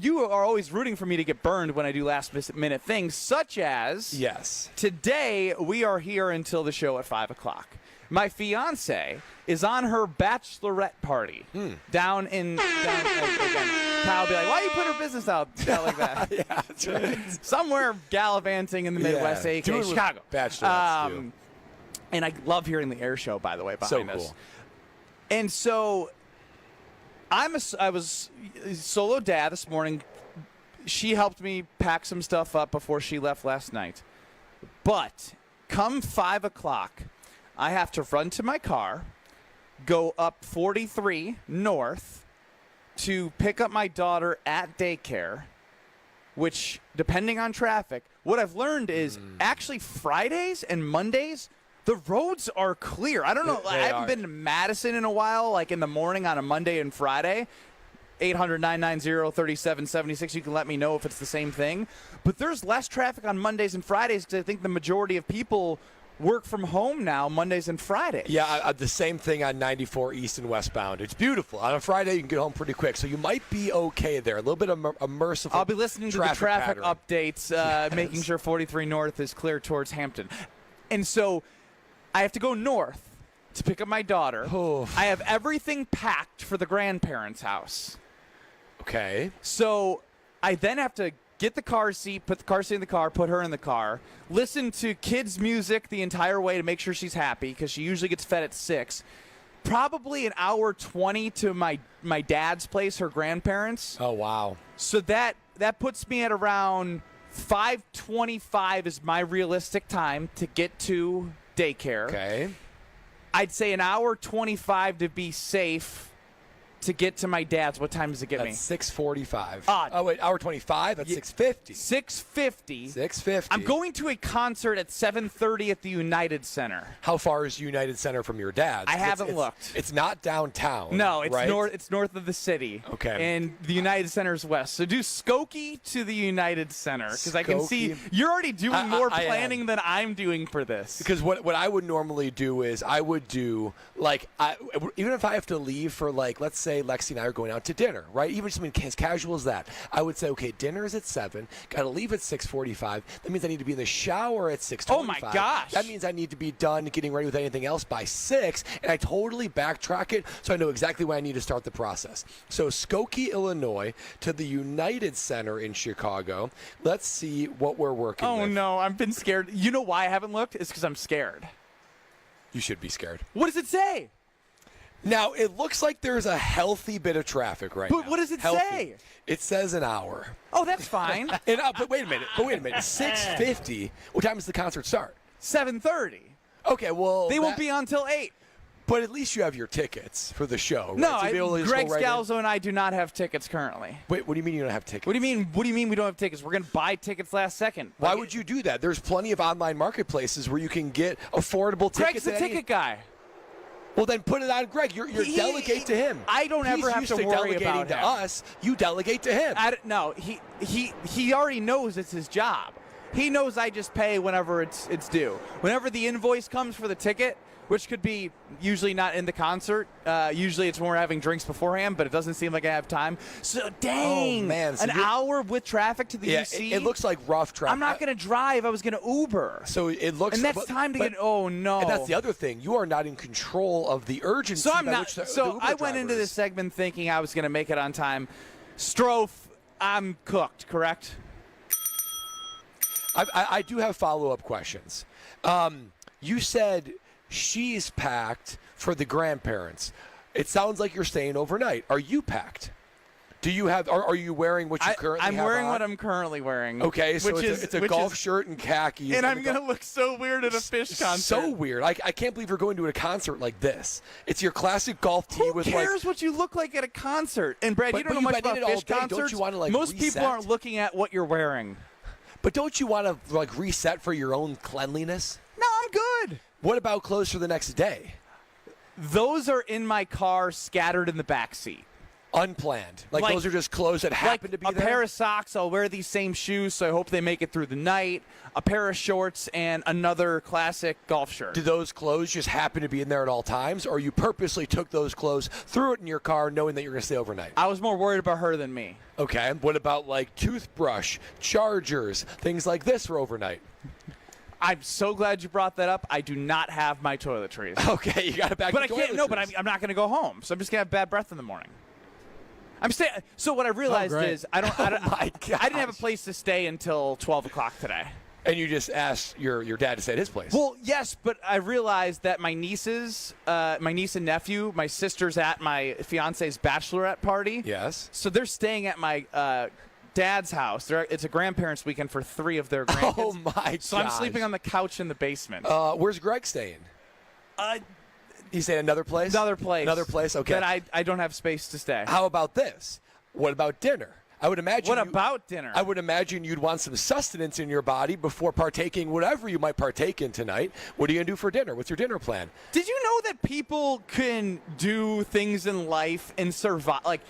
you are always rooting for me to get burned when I do last-minute things, such as today we are here until the show at 5 o'clock. My fiance is on her bachelorette party down in Kyle will be like, why you put her business out like that? Yeah, that's right. Somewhere gallivanting in the Midwest, a.k.a. Chicago. Bachelorettes and I love hearing the air show, by the way, behind us. So cool. And so I was solo dad this morning. She helped me pack some stuff up before she left last night. But come 5 o'clock, I have to run to my car, go up 43 north to pick up my daughter at daycare, which, depending on traffic, what I've learned is actually Fridays and Mondays, the roads are clear. I don't know. I haven't been to Madison in a while, like in the morning on a Monday and Friday. 800-990-3776. You can let me know if it's the same thing. But there's less traffic on Mondays and Fridays because I think the majority of people work from home now Mondays and Fridays. Yeah, the same thing on 94 east and westbound. It's beautiful. On a Friday, you can get home pretty quick, so you might be okay there. A little bit of merciful. I'll be listening to the traffic updates, making sure 43 north is clear towards Hampton. And so I have to go north to pick up my daughter. I have everything packed for the grandparents' house. Okay. So I then have to get the car seat, put the car seat in the car, put her in the car, listen to kids' music the entire way to make sure she's happy because she usually gets fed at 6. Probably an hour 20 to my dad's place, her grandparents. Oh, wow. So that puts me at around 5:25 is my realistic time to get to daycare. Okay. I'd say an hour 25 to be safe to get to my dad's. What time does it get me? 6:45. Oh, wait, hour 25? That's 6:50. 6:50. 6:50. I'm going to a concert at 7:30 at the United Center. How far is United Center from your dad's? I haven't looked. It's not downtown. No, it's right? north. It's north of the city. Okay. And the United Center is west. So do Skokie to the United Center because I can see you're already doing more planning than I'm doing for this. Because what I would normally do is I would do even if I have to leave for let's say Lexi and I are going out to dinner, right? Even something as casual as that. I would say, okay, dinner is at 7. Got to leave at 6:45. That means I need to be in the shower at 6:25. Oh my gosh! That means I need to be done getting ready with anything else by 6. And I totally backtrack it, so I know exactly when I need to start the process. So Skokie, Illinois, to the United Center in Chicago. Let's see what we're working with. Oh no, I've been scared. You know why I haven't looked? It's because I'm scared. You should be scared. What does it say? Now, it looks like there's a healthy bit of traffic right now. But what does it say? It says an hour. Oh, that's fine. But wait a minute. 6:50. What time does the concert start? 7:30. Okay, well. They won't be on till 8. But at least you have your tickets for the show, right? No, So Greg Scalzo and I do not have tickets currently. Wait, what do you mean you don't have tickets? What do you mean we don't have tickets? We're going to buy tickets last second. Why would you do that? There's plenty of online marketplaces where you can get affordable tickets. Greg's the ticket guy. Well, then put it on Greg. You delegate to him. I don't ever have to worry about him. Us. You delegate to him. No, he already knows it's his job. He knows I just pay whenever it's due. Whenever the invoice comes for the ticket, which could be usually not in the concert. Usually it's when we're having drinks beforehand, but it doesn't seem like I have time. So, dang. Oh, man. So an hour with traffic to the UC? It looks like rough traffic. I'm not going to drive. I was going to Uber. So it looks. And that's time to get. Oh no. And that's the other thing. You are not in control of the urgency. So I'm not. So I went into this segment thinking I was going to make it on time. Strofe, I'm cooked. Correct? I do have follow-up questions. You said she's packed for the grandparents. It sounds like you're staying overnight. Are you packed? Do you have? Are you wearing what you currently have? I'm wearing on? what I'm currently wearing. Okay, so it's a golf shirt and khakis. And I'm going to look so weird at a Fish concert. So weird. I can't believe you're going to a concert like this. It's your classic golf tee with Who cares what you look like at a concert? And Brad, you don't know much about Fish concerts. Don't you want to Most reset? people aren't looking at what you're wearing. But don't you want to reset for your own cleanliness? No, I'm good. What about clothes for the next day? Those are in my car, scattered in the back seat. Unplanned. Like those are just clothes that happen to be a there? pair of socks. I'll wear these same shoes, so I hope they make it through the night. A pair of shorts and another classic golf shirt. Do those clothes just happen to be in there at all times, or you purposely took those clothes, threw it in your car, knowing that you're going to stay overnight? I was more worried about her than me. Okay. What about like toothbrush, chargers, things like this for overnight? I'm so glad you brought that up. I do not have my toiletries. Okay, you got it back. But I can't. No, but I'm not going to go home, so I'm just going to have bad breath in the morning. I'm staying. So what I realized is I didn't have a place to stay until 12 o'clock today. And you just asked your dad to stay at his place. Well, yes, but I realized that my niece and nephew, my sister's at my fiance's bachelorette party. Yes. So they're staying at my dad's house. It's a grandparents' weekend for 3 of their grandkids. Oh my god! So I'm sleeping on the couch in the basement. Where's Greg staying? He's staying another place. Another place. Another place. Okay. That I don't have space to stay. How about this? What about dinner? I would imagine. What about dinner? I would imagine you'd want some sustenance in your body before partaking whatever you might partake in tonight. What are you gonna do for dinner? What's your dinner plan? Did you know that people can do things in life and survive? Like,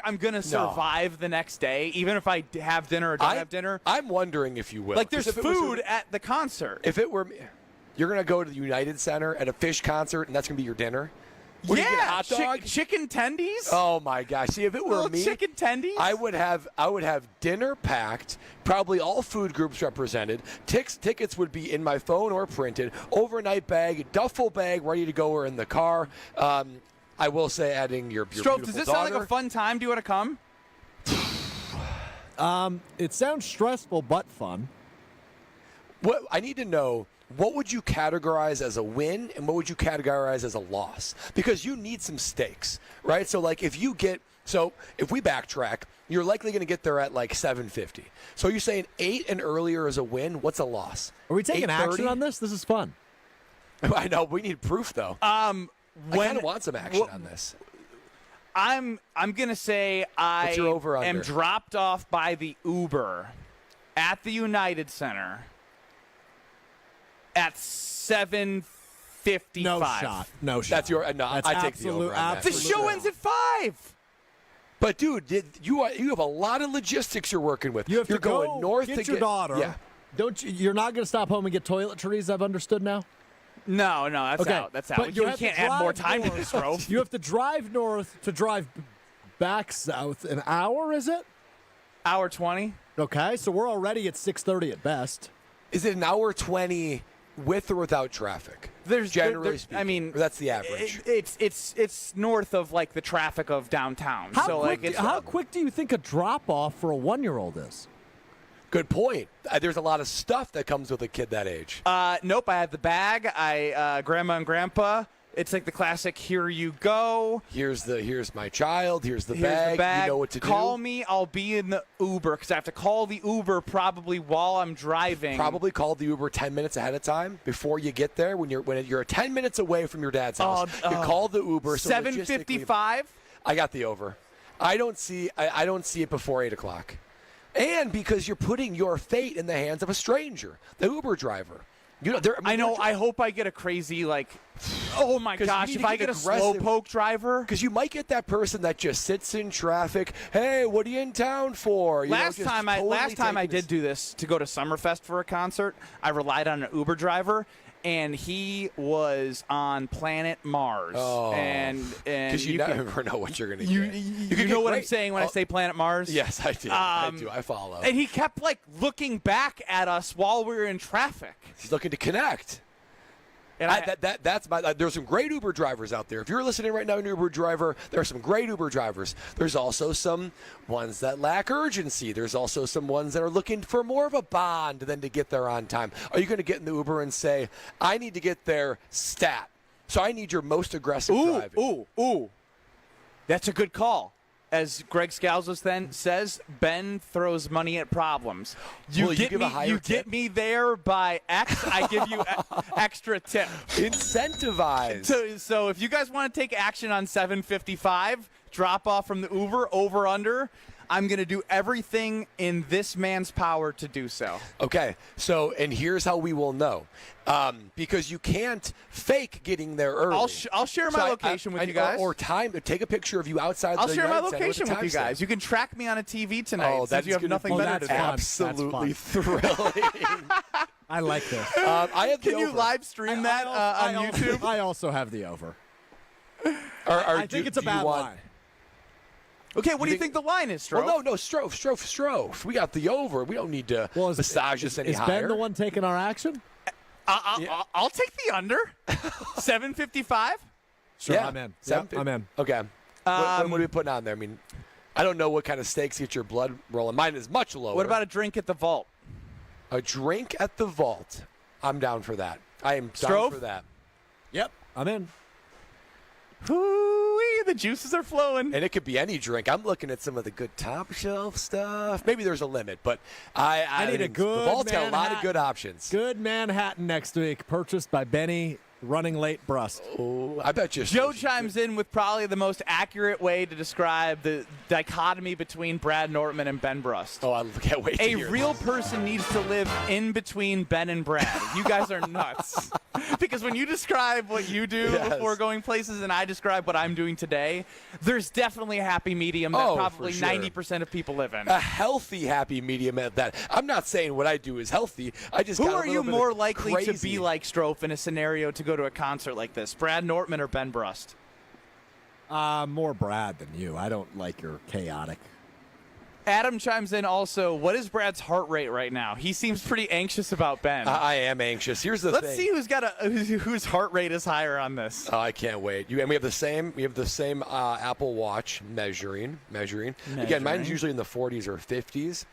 I'm gonna survive the next day, even if I have dinner or don't have dinner. I'm wondering if you will. Like, there's food at the concert. If it were me, you're gonna go to the United Center at a Fish concert, and that's gonna be your dinner. What do you get, a hot dog? Chicken tendies. Oh my gosh! See, if it were me, chicken tendies. I would have dinner packed, probably all food groups represented. Tickets would be in my phone or printed. Overnight bag, duffel bag, ready to go or in the car. I will say, adding your Stroke, beautiful does this daughter. sound like a fun time? Do you want to come? It sounds stressful but fun. What I need to know. What would you categorize as a win and what would you categorize as a loss? Because you need some stakes, right? So, like, if we backtrack, you're likely going to get there at like 7:50. So you're saying 8 and earlier is a win. What's a loss? Are we taking 8:30? action on this? This is fun. I know. We need proof, though. I kind of want some action on this. I'm gonna say What's your over am under? dropped off by the Uber at the United Center at 7:55. No shot. No shot. That's your. No, That's I take the over. On that. The show ends at 5. But dude, you have a lot of logistics you're working with. You're going north get to your daughter. Yeah. You're not going to stop home and get toiletries. I've understood now. No, that's Okay. out. That's out. But You have can't to add more drive time to north. this, Grove. You have to drive north to drive back south. An hour, is it? Hour 20. Okay, so we're already at 6:30 at best. Is it an hour 20 with or without traffic? Generally speaking. I mean, or that's the average. It's north of like the traffic of downtown. How quick do you think a drop off for a 1-year-old is? Good point. There's a lot of stuff that comes with a kid that age. Nope. I had the bag. Grandma and Grandpa. It's like the classic. Here you go. Here's my child. Here's the Here's bag. the bag. You know what to Call do. me. I'll be in the Uber because I have to call the Uber probably while I'm driving. Probably call the Uber 10 minutes ahead of time before you get there. When you're 10 minutes away from your dad's house, you call the Uber. So 7:55. I got the over. I don't see it before 8 o'clock. And because you're putting your fate in the hands of a stranger, the Uber driver. I know. I hope I get a crazy oh my gosh! If I get a slowpoke driver, because you might get that person that just sits in traffic. Hey, what are you in town for? Last time I did do this to go to Summerfest for a concert, I relied on an Uber driver. And he was on planet Mars. Oh, and because you never know what you're going to get. You know what I'm saying when I say planet Mars? Yes, I do. I do. I follow. And he kept looking back at us while we were in traffic. He's looking to connect. And that's there's some great Uber drivers out there. If you're listening right now, an Uber driver, there are some great Uber drivers. There's also some ones that lack urgency. There's also some ones that are looking for more of a bond than to get there on time. Are you going to get in the Uber and say, I need to get there stat, so I need your most aggressive driving? Ooh. That's a good call. As Greg Scalzos then says, Ben throws money at problems. You get me there by X, I give you extra tip. Incentivize. So if you guys want to take action on 7:55, drop off from the Uber, over under, I'm going to do everything in this man's power to do so. Okay, so, and here's how we will know. Because you can't fake getting there early. I'll share my location with you guys. Or take a picture of you outside I'll the share my United Center location with you guys. You can track me on a TV tonight since you have nothing better to do. Absolutely thrilling. I like this. I have Can you live stream that on YouTube? I also have the over. I think it's a bad line. Okay, what do you think the line is, Strofe? Well, no, Strofe. We got the over. We don't need to massage this any higher. Is Ben the one taking our action? I'll take the under. 755. Sure, Yeah. I'm in. I'm in. Okay. What are we putting on there? I mean, I don't know what kind of stakes get your blood rolling. Mine is much lower. What about a drink at the vault? A drink at the vault? I'm down for that. I am down for that. Yep, I'm in. Hoo-wee, the juices are flowing. And it could be any drink. I'm looking at some of the good top shelf stuff. Maybe there's a limit, but I need a good The vault's got a lot of Manhattan. good options. Good Manhattan next week, purchased by Benny running late Brust. Oh, I bet you. Joe chimes in with probably the most accurate way to describe the dichotomy between Brad Nortman and Ben Brust. Oh, I can't wait to A hear real this. person needs to live in between Ben and Brad. You guys are nuts. Because when you describe what you do Yes. before going places and I describe what I'm doing today, there's definitely a happy medium that probably for sure. 90% of people live in. A healthy, happy medium at that. I'm not saying what I do is healthy. I just Who got a are little you bit more of likely to crazy. be like Strofe in a scenario to go to a concert like this? Brad Nortman or Ben Brust? More Brad than you. I don't like your chaotic. Adam chimes in also, what is Brad's heart rate right now? He seems pretty anxious about Ben. I am anxious. Here's the thing. Let's see whose heart rate is higher on this. Oh, I can't wait. And we have the same. We have the same Apple Watch measuring. Again, mine's usually in the 40s or 50s.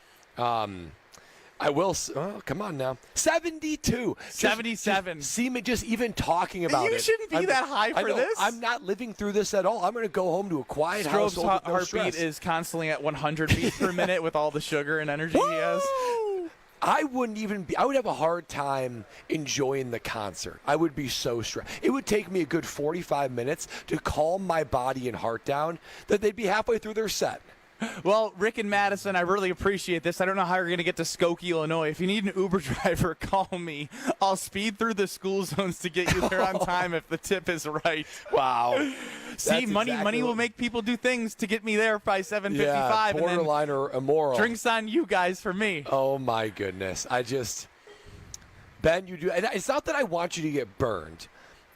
I will. Oh, come on now. 72. 77. Just see me just even talking about it. You shouldn't be that high for this. I'm not living through this at all. I'm going to go home to a quiet house. Strobe's heartbeat is constantly at 100 beats per minute with all the sugar and energy he has. I would have a hard time enjoying the concert. I would be so stressed. It would take me a good 45 minutes to calm my body and heart down that they'd be halfway through their set. Well, Rick and Madison, I really appreciate this. I don't know how you're going to get to Skokie, Illinois. If you need an Uber driver, call me. I'll speed through the school zones to get you there on time if the tip is right. Wow. See, money will make people do things to get me there by 7:55. Borderline or immoral. Drinks on you guys for me. Oh, my goodness. Ben, you do. And it's not that I want you to get burned.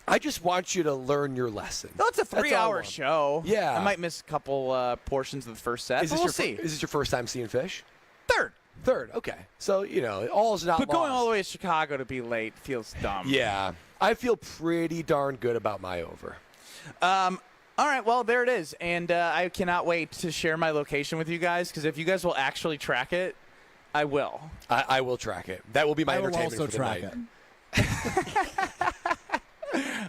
I just want you to learn your lesson. No, it's a That's all I 3-hour want. show. Yeah. I might miss a couple portions of the first set. We'll see. Is this your first time seeing fish? Third. Okay. So, all's not But going lost. all the way to Chicago to be late feels dumb. Yeah. I feel pretty darn good about my over. All right, well, there it is. And I cannot wait to share my location with you guys because if you guys will actually track it, I will. I will track it. That will be my I will entertainment also for the track night. it.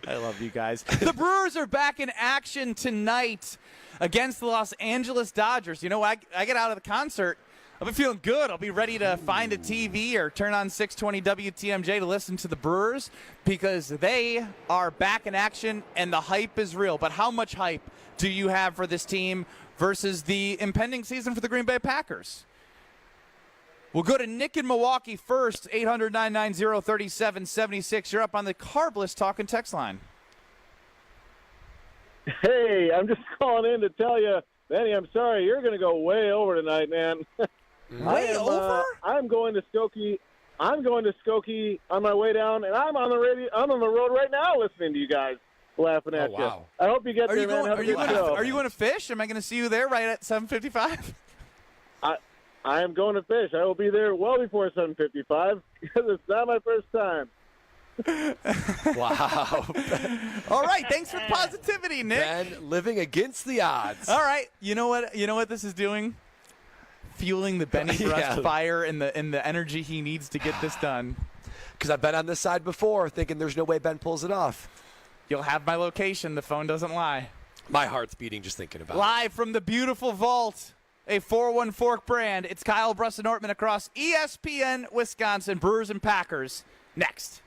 I love you guys. The Brewers are back in action tonight against the Los Angeles Dodgers. You know, I get out of the concert, I'll be feeling good. I'll be ready to find a TV or turn on 620 WTMJ to listen to the Brewers because they are back in action and the hype is real. But how much hype do you have for this team versus the impending season for the Green Bay Packers? We'll go to Nick in Milwaukee first, 800-990-3776. You're up on the Carbless Talking text line. Hey, I'm just calling in to tell you, Benny, I'm sorry. You're going to go way over tonight, man. Way over? I'm going to Skokie. I'm going to Skokie on my way down, and I'm on the radio. I'm on the road right now listening to you guys laughing at you. Wow. I hope you get Are there, you man. going? Have a good show. Are you going to fish? Am I going to see you there right at 7:55? I am going to fish. I will be there well before 7:55 because it's not my first time. Wow. All right. Thanks for the positivity, Nick. Ben living against the odds. All right. You know what? You know what this is doing? Fueling the Benny Brust Yeah. fire and the energy he needs to get this done. Because I've been on this side before thinking there's no way Ben pulls it off. You'll have my location. The phone doesn't lie. My heart's beating just thinking about it. Live from the beautiful vault. A 4-1 Fork brand. It's Kyle Brust and Nortman across ESPN, Wisconsin, Brewers and Packers. Next.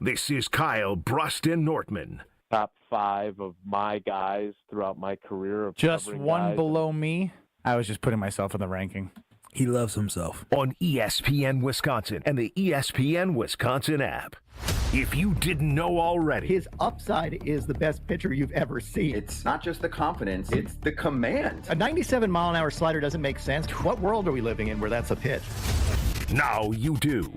This is Kyle Brust and Nortman. Top 5 of my guys throughout my career. Of Just covering one guys. below me. I was just putting myself in the ranking. He loves himself. On ESPN Wisconsin and the ESPN Wisconsin app. If you didn't know already, his upside is the best pitcher you've ever seen. It's not just the confidence, it's the command. A 97-mile-an-hour slider doesn't make sense. What world are we living in where that's a pitch? now you do.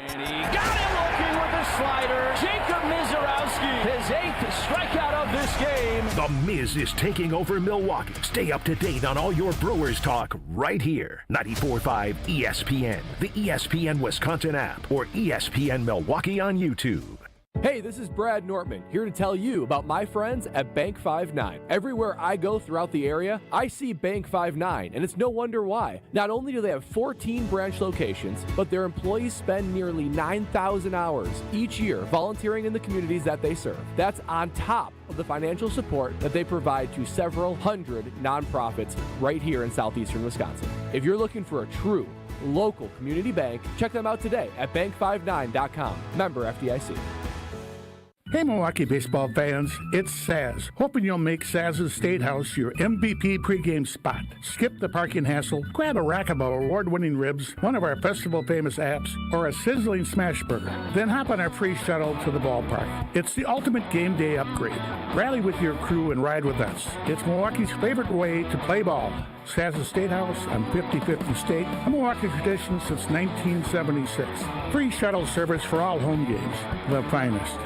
And he got him looking with a slider. Jacob Mizorowski, his 8th strikeout of this game. The Miz is taking over Milwaukee. Stay up to date on all your Brewers talk right here. 94.5 ESPN, the ESPN Wisconsin app, or ESPN Milwaukee on YouTube. Hey, this is Brad Nortman, here to tell you about my friends at Bank 5-9. Everywhere I go throughout the area, I see Bank 5-9, and it's no wonder why. Not only do they have 14 branch locations, but their employees spend nearly 9,000 hours each year volunteering in the communities that they serve. That's on top of the financial support that they provide to several hundred nonprofits right here in southeastern Wisconsin. If you're looking for a true local community bank, check them out today at bank59.com. Member FDIC. Hey Milwaukee baseball fans, it's Saz. Hoping you'll make Saz's State House your MVP pregame spot. Skip the parking hassle, grab a rack of award-winning ribs, one of our festival-famous apps, or a sizzling smash burger. Then hop on our free shuttle to the ballpark. It's the ultimate game day upgrade. Rally with your crew and ride with us. It's Milwaukee's favorite way to play ball. Saz's State House on 5050 State, a Milwaukee tradition since 1976. Free shuttle service for all home games. The finest.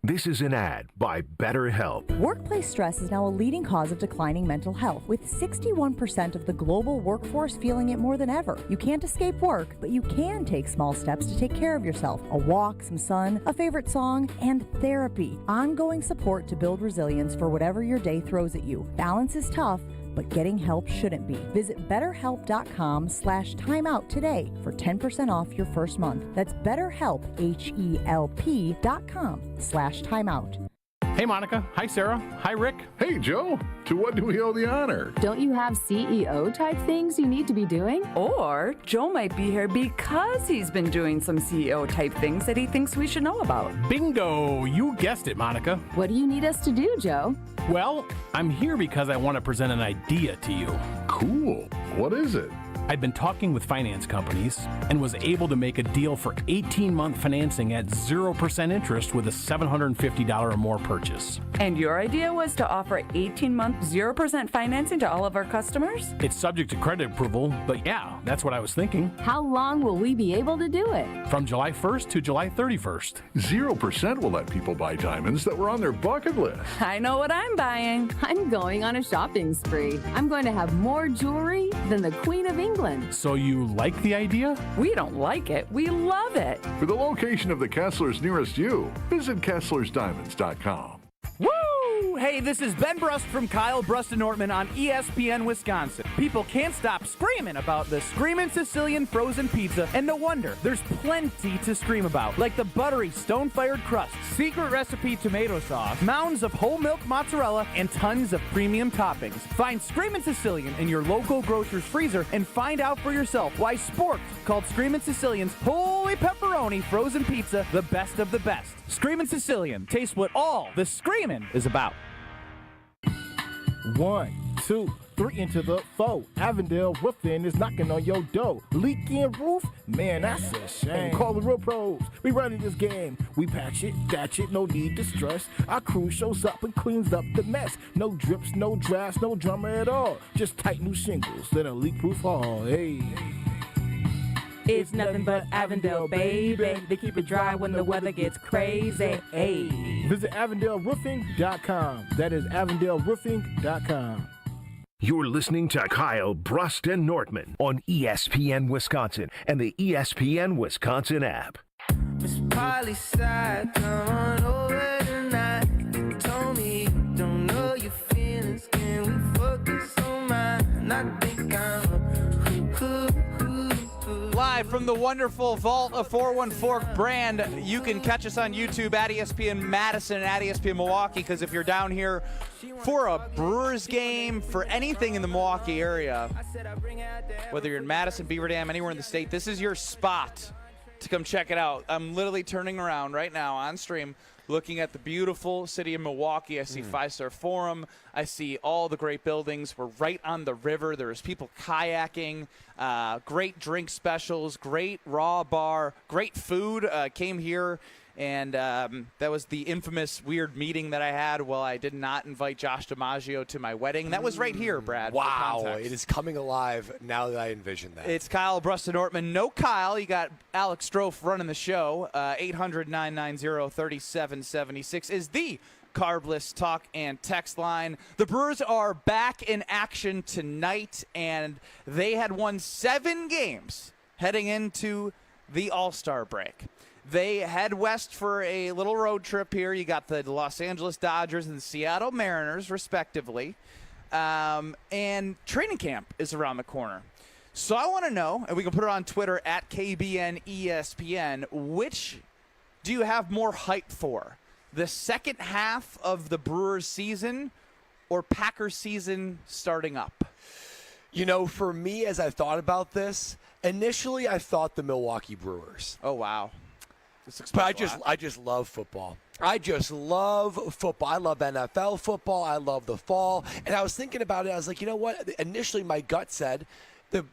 This is an ad by BetterHelp. Workplace stress is now a leading cause of declining mental health, with 61% of the global workforce feeling it more than ever. You can't escape work, but you can take small steps to take care of yourself. A walk, some sun, a favorite song, and therapy. Ongoing support to build resilience for whatever your day throws at you. Balance is tough, but getting help shouldn't be. Visit BetterHelp.com/timeout today for 10% off your first month. That's BetterHelp, HELP.com/timeout. Hey, Monica. Hi, Sarah. Hi, Rick. Hey, Joe. To what do we owe the honor? Don't you have CEO-type things you need to be doing? Or Joe might be here because he's been doing some CEO-type things that he thinks we should know about. Bingo! You guessed it, Monica. What do you need us to do, Joe? Well, I'm here because I want to present an idea to you. Cool. What is it? I'd been talking with finance companies and was able to make a deal for 18-month financing at 0% interest with a $750 or more purchase. And your idea was to offer 18-month 0% financing to all of our customers? It's subject to credit approval, but yeah, that's what I was thinking. How long will we be able to do it? From July 1st to July 31st. 0% will let people buy diamonds that were on their bucket list. I know what I'm buying. I'm going on a shopping spree. I'm going to have more jewelry than the Queen of England. So you like the idea? We don't like it. We love it. For the location of the Kesslers nearest you, visit KesslersDiamonds.com. Woo! Hey, this is Ben Brust from Kyle Brust and Nortman on ESPN Wisconsin. People can't stop screaming about the Screamin' Sicilian frozen pizza, and no wonder. There's plenty to scream about, like the buttery stone-fired crust, secret recipe tomato sauce, mounds of whole milk mozzarella, and tons of premium toppings. Find Screamin' Sicilian in your local grocer's freezer and find out for yourself why Sport called Screamin' Sicilian's Holy Pepperoni frozen pizza the best of the best. Screamin' Sicilian. Taste what all the screamin' is about. 1, 2, 3 into the 4. Avondale Roofing is knocking on your door. Leaking roof? Man, that's a shame. Call the real pros. We running this game. We patch it, thatch it, no need to stress. Our crew shows up and cleans up the mess. No drips, no drafts, no drama at all. Just tight new shingles, then a leak-proof hall. Hey. It's nothing but Avondale, baby. They keep it dry when the weather gets crazy. Hey. Visit AvondaleRoofing.com. That is AvondaleRoofing.com. You're listening to Kyle Brust and Nortman on ESPN Wisconsin and the ESPN Wisconsin app. Miss Polly side, come on over tonight. You told me you don't know your feelings. Can we focus on mine? I think I'm Live from the wonderful vault of 414 brand, you can catch us on YouTube at ESPN Madison and at ESPN Milwaukee, because if you're down here for a Brewers game, for anything in the Milwaukee area, whether you're in Madison, Beaver Dam, anywhere in the state, this is your spot to come check it out. I'm literally turning around right now on stream, looking at the beautiful city of Milwaukee. I see 5-Star Forum. I see all the great buildings. We're right on the river. There's people kayaking, great drink specials, great raw bar, great food. Came here. And that was the infamous weird meeting that I had while I did not invite Josh DiMaggio to my wedding. That was right here, Brad. Wow, it is coming alive now that I envision that. It's Kyle Bruston-Ortman. No Kyle. You got Alex Strofe running the show. 800-990-3776 is the Carbless talk and text line. The Brewers are back in action tonight, and they had won 7 games heading into the All-Star break. They head west for a little road trip here. You got the Los Angeles Dodgers and the Seattle Mariners, respectively. And training camp is around the corner. So I want to know, and we can put it on Twitter at KBN ESPN, which do you have more hype for? The second half of the Brewers season or Packers season starting up? You know, for me, as I thought about this, initially I thought the Milwaukee Brewers. Oh, wow. But I just love football. I just love football. I love NFL football. I love the fall. And I was thinking about it. I was like, you know what? Initially, my gut said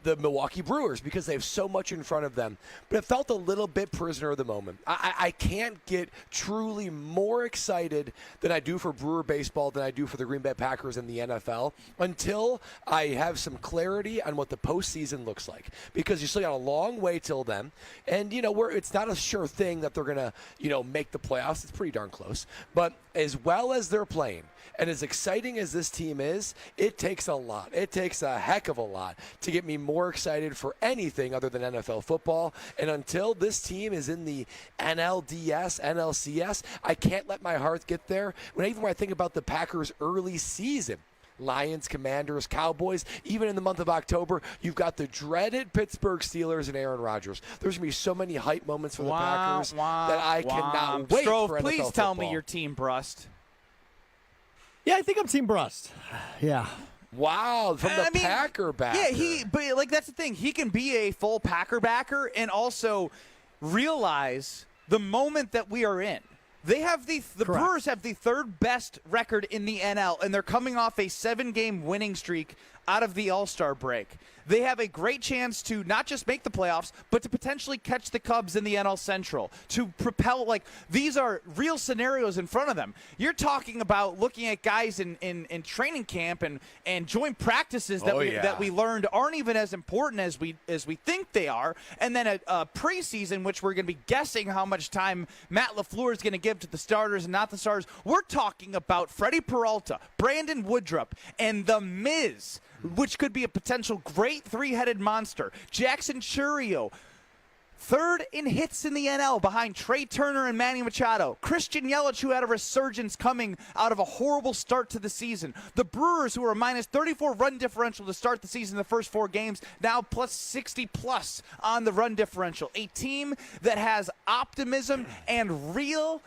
the Milwaukee Brewers because they have so much in front of them. But it felt a little bit prisoner of the moment. I can't get truly more excited than I do for Brewer baseball than I do for the Green Bay Packers and the NFL until I have some clarity on what the postseason looks like. Because you still got a long way till then. And, you know, it's not a sure thing that they're going to, you know, make the playoffs. It's pretty darn close. But as well as they're playing, and as exciting as this team is, it takes a lot. It takes a heck of a lot to get me more excited for anything other than NFL football. And until this team is in the NLDS, NLCS, I can't let my heart get there. Even when I think about the Packers' early season, Lions, Commanders, Cowboys, even in the month of October, you've got the dreaded Pittsburgh Steelers and Aaron Rodgers. There's going to be so many hype moments for the Packers that I cannot wait Strofe, for NFL please tell football. me your team Brust. Yeah, I think I'm Team Brust. Yeah. Wow, from the Packer backer. Yeah, but like that's the thing. He can be a full Packer backer and also realize the moment that we are in. They have the Brewers have the third best record in the NL, and they're coming off a 7-game winning streak out of the All-Star break. They have a great chance to not just make the playoffs, but to potentially catch the Cubs in the NL Central, to propel, like, these are real scenarios in front of them. You're talking about looking at guys in training camp and joint practices that we learned aren't even as important as we think they are, and then a preseason, which we're going to be guessing how much time Matt LaFleur is going to give to the starters and not the starters. We're talking about Freddie Peralta, Brandon Woodruff, and The Miz, which could be a potential great three-headed monster. Jackson Chourio, third in hits in the NL behind Trey Turner and Manny Machado. Christian Yelich, who had a resurgence coming out of a horrible start to the season. The Brewers, who are a minus 34 run differential to start the season the first 4 games, now plus 60+ on the run differential. A team that has optimism and real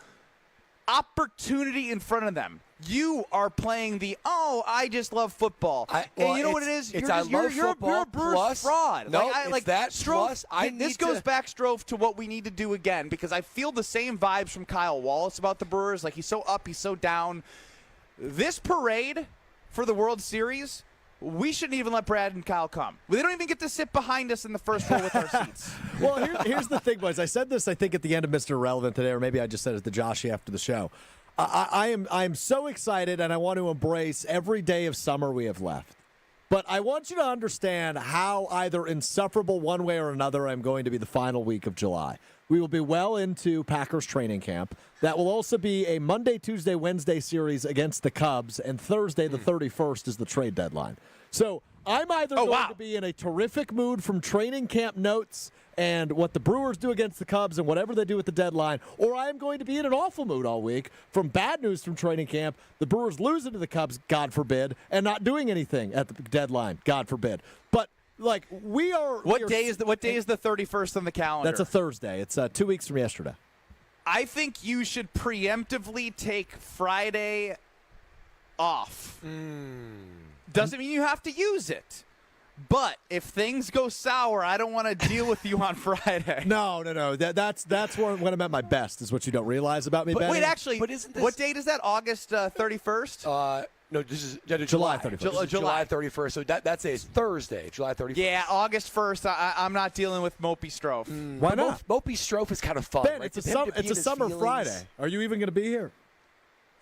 opportunity in front of them. You are playing I just love football. And you know what it is? You're a Brewers fraud. No, it's that Strofe, plus. This goes back, Strofe, to what we need to do again, because I feel the same vibes from Kyle Wallace about the Brewers. Like, he's so up, he's so down. This parade for the World Series, we shouldn't even let Brad and Kyle come. They don't even get to sit behind us in the first row with our seats. Well, here's the thing, boys. I said this, I think, at the end of Mr. Irrelevant today, or maybe I just said it to Joshy after the show. I am so excited, and I want to embrace every day of summer we have left. But I want you to understand how either insufferable one way or another I'm going to be the final week of July. We will be well into Packers training camp. That will also be a Monday, Tuesday, Wednesday series against the Cubs, and Thursday the 31st is the trade deadline. So I'm either going to be in a terrific mood from training camp notes and what the Brewers do against the Cubs and whatever they do at the deadline, or I am going to be in an awful mood all week from bad news from training camp, the Brewers losing to the Cubs, God forbid, and not doing anything at the deadline, God forbid. But like we are. What day is the 31st on the calendar? That's a Thursday. It's 2 weeks from yesterday. I think you should preemptively take Friday off. Doesn't mean you have to use it. But if things go sour, I don't want to deal with you on Friday. No. That's when I'm at my best, is what you don't realize about me, But Benny. wait, actually, what date is that? August 31st? No, this is July 31st. July 31st. So that's a Thursday, July 31st. Yeah, August 1st. I'm not dealing with Mopey Strofe. Why not? Mopey Strofe is kind of fun. Ben, right? it's a summer Friday. Are you even going to be here?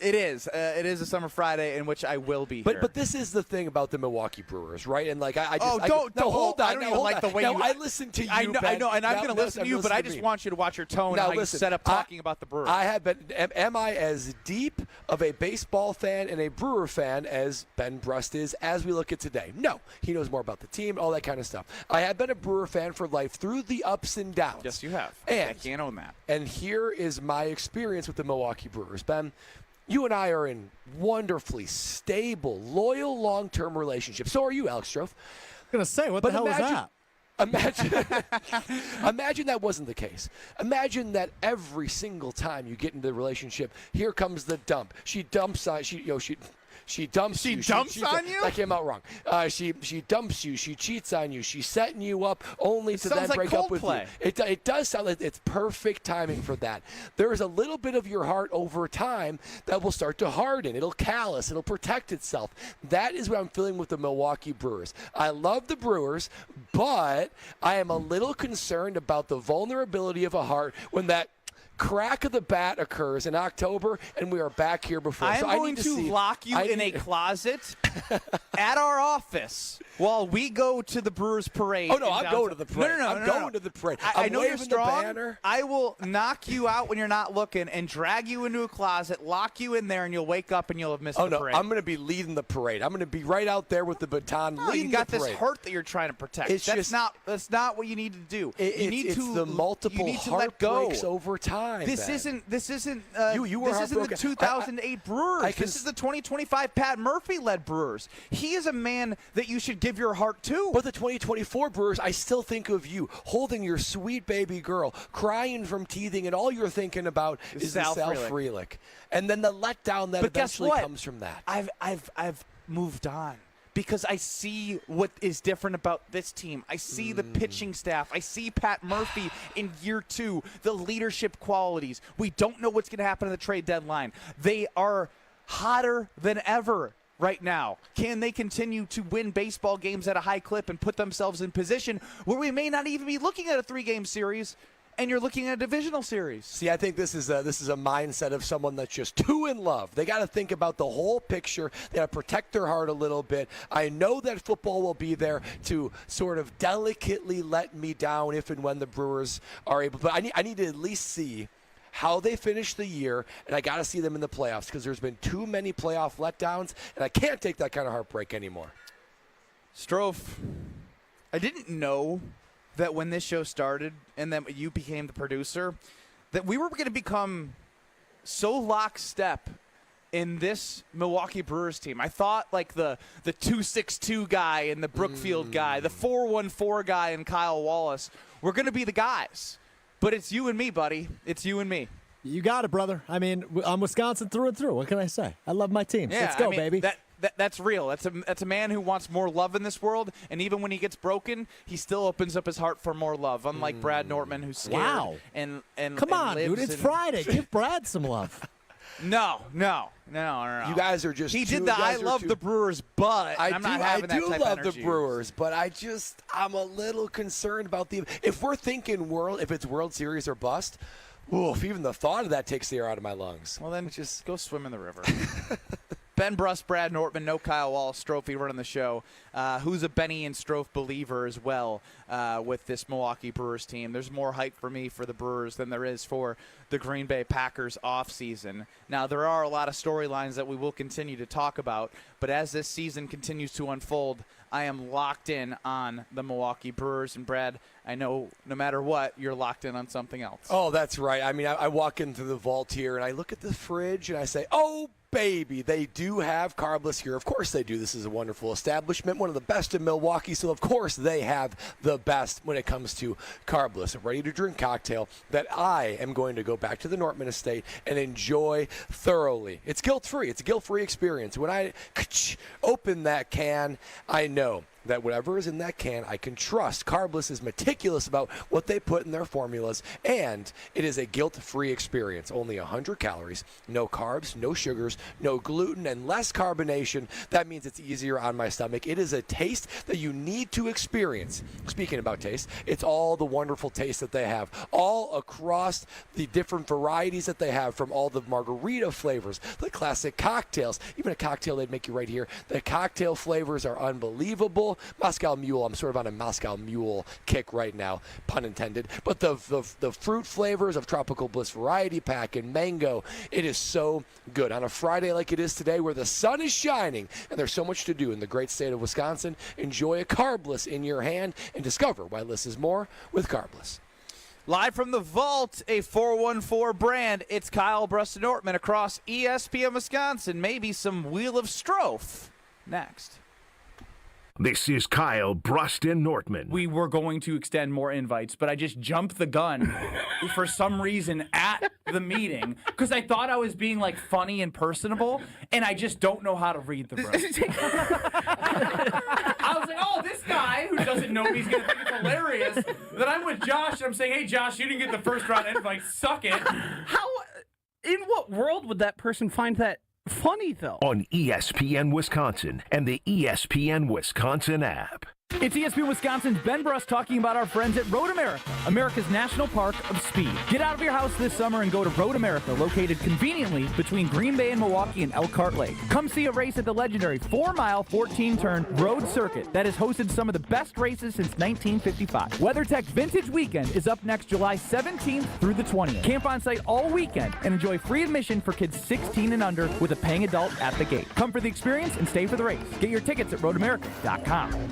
It is. It is a summer Friday in which I will be here. But this is the thing about the Milwaukee Brewers, right? And like I just hold on. I don't even like the way you. I listen to you. I know, and I'm going to listen to you, but I just me. want you to watch your tone Now, and how you set up talking about the Brewers. I have been. Am I as deep of a baseball fan and a Brewer fan as Ben Brust is as we look at today? No, he knows more about the team, all that kind of stuff. I have been a Brewer fan for life through the ups and downs. Yes, you have. And I can't own that. And here is my experience with the Milwaukee Brewers, Ben. You and I are in wonderfully stable, loyal, long-term relationships. So are you, Alex Strofe. I'm going to say, what the hell was that? Imagine that wasn't the case. Imagine that every single time you get into the relationship, here comes the dump. She dumps on She dumps you. She dumps on you? That came out wrong. She dumps you. She cheats on you. She's setting you up only to then sounds like break up with you. Coldplay. It does sound like it's perfect timing for that. There is a little bit of your heart over time that will start to harden. It'll callous. It'll protect itself. That is what I'm feeling with the Milwaukee Brewers. I love the Brewers, but I am a little concerned about the vulnerability of a heart when that crack of the bat occurs in October, and we are back here before. I'm so going to lock you in a closet at our office while we go to the Brewers parade. Oh, no, I'm going to the parade. No, I'm going to the parade. I know you're strong. The banner. I will knock you out when you're not looking and drag you into a closet, lock you in there, and you'll wake up and you'll have missed the parade. I'm going to be leading the parade. I'm going to be right out there with the baton leading you got the parade. this hurt that you're trying to protect. That's not what you need to do. It's the multiple heartbreaks over time. This isn't the 2008 Brewers. This is the 2025 Pat Murphy-led Brewers. He is a man that you should give your heart to. But the 2024 Brewers, I still think of you holding your sweet baby girl, crying from teething, and all you're thinking about is Sal Frelick. And then the letdown that eventually comes from that. I've moved on. Because I see what is different about this team. I see the pitching staff. I see Pat Murphy in year 2, the leadership qualities. We don't know what's going to happen at the trade deadline. They are hotter than ever right now. Can they continue to win baseball games at a high clip and put themselves in position where we may not even be looking at a 3-game series and you're looking at a divisional series? See, I think this is a mindset of someone that's just too in love. They got to think about the whole picture. They got to protect their heart a little bit. I know that football will be there to sort of delicately let me down if and when the Brewers are able. But I need to at least see how they finish the year, and I got to see them in the playoffs because there's been too many playoff letdowns, and I can't take that kind of heartbreak anymore. Strofe, I didn't know that when this show started and that you became the producer, that we were going to become so lockstep in this Milwaukee Brewers team. I thought like the 262 guy and the Brookfield guy, the 414 guy and Kyle Wallace were going to be the guys. But it's you and me, buddy. It's you and me. You got it, brother. I mean, I'm Wisconsin through and through. What can I say? I love my team. Yeah, Let's go, baby. That's real. That's a man who wants more love in this world, and even when he gets broken, he still opens up his heart for more love. Unlike Brad Nortman, who's scared. Wow. And come on, dude. It's Friday. Give Brad some love. No. You guys are just. He did the I love the Brewers, but I'm not having that type of energy. I do love the Brewers, but I'm a little concerned about if we're thinking if it's World Series or bust. Oof, even the thought of that takes the air out of my lungs. Well, then just go swim in the river. Ben Brust, Brad Nortman, no Kyle Wallace, Strophe running the show. Who's a Benny and Strofe believer as well with this Milwaukee Brewers team. There's more hype for me for the Brewers than there is for the Green Bay Packers offseason. Now, there are a lot of storylines that we will continue to talk about, but as this season continues to unfold, I am locked in on the Milwaukee Brewers. And, Brad, I know no matter what, you're locked in on something else. Oh, that's right. I mean, I walk into the vault here, and I look at the fridge, and I say, oh, baby, they do have carbless here. Of course they do. This is a wonderful establishment, one of the best in Milwaukee, so of course they have the best when it comes to carbless, a ready-to-drink cocktail that I am going to go back to the Nortman estate and enjoy thoroughly. It's guilt-free. It's a guilt-free experience. When I open that can, I know that whatever is in that can, I can trust. Carbless is meticulous about what they put in their formulas, and it is a guilt-free experience. Only 100 calories, no carbs, no sugars, no gluten, and less carbonation. That means it's easier on my stomach. It is a taste that you need to experience. Speaking about taste, it's all the wonderful taste that they have, all across the different varieties that they have, from all the margarita flavors, the classic cocktails, even a cocktail they'd make you right here. The cocktail flavors are unbelievable. Moscow Mule, I'm sort of on a Moscow Mule kick right now, pun intended. But the fruit flavors of Tropical Bliss Variety Pack and mango, it is so good. On a Friday like it is today, where the sun is shining and there's so much to do in the great state of Wisconsin, enjoy a Carbless in your hand and discover why less is more with Carbless. Live from the vault, a 414 brand, it's Kyle Bruston-Nortman across ESPN Wisconsin. Maybe some Wheel of Strofe next. This is Kyle Bruston-Nortman. We were going to extend more invites, but I just jumped the gun for some reason at the meeting because I thought I was being like funny and personable, and I just don't know how to read the room. I was like, oh, this guy who doesn't know me is going to think it's hilarious that I'm with Josh, and I'm saying, hey, Josh, you didn't get the first round invite. Suck it. In what world would that person find that funny, though? On ESPN Wisconsin and the ESPN Wisconsin app. It's ESPN Wisconsin's Ben Bruss talking about our friends at Road America, America's National Park of Speed. Get out of your house this summer and go to Road America, located conveniently between Green Bay and Milwaukee and Elkhart Lake. Come see a race at the legendary 4-mile, 14-turn road circuit that has hosted some of the best races since 1955. WeatherTech Vintage Weekend is up next July 17th through the 20th. Camp on site all weekend and enjoy free admission for kids 16 and under with a paying adult at the gate. Come for the experience and stay for the race. Get your tickets at roadamerica.com.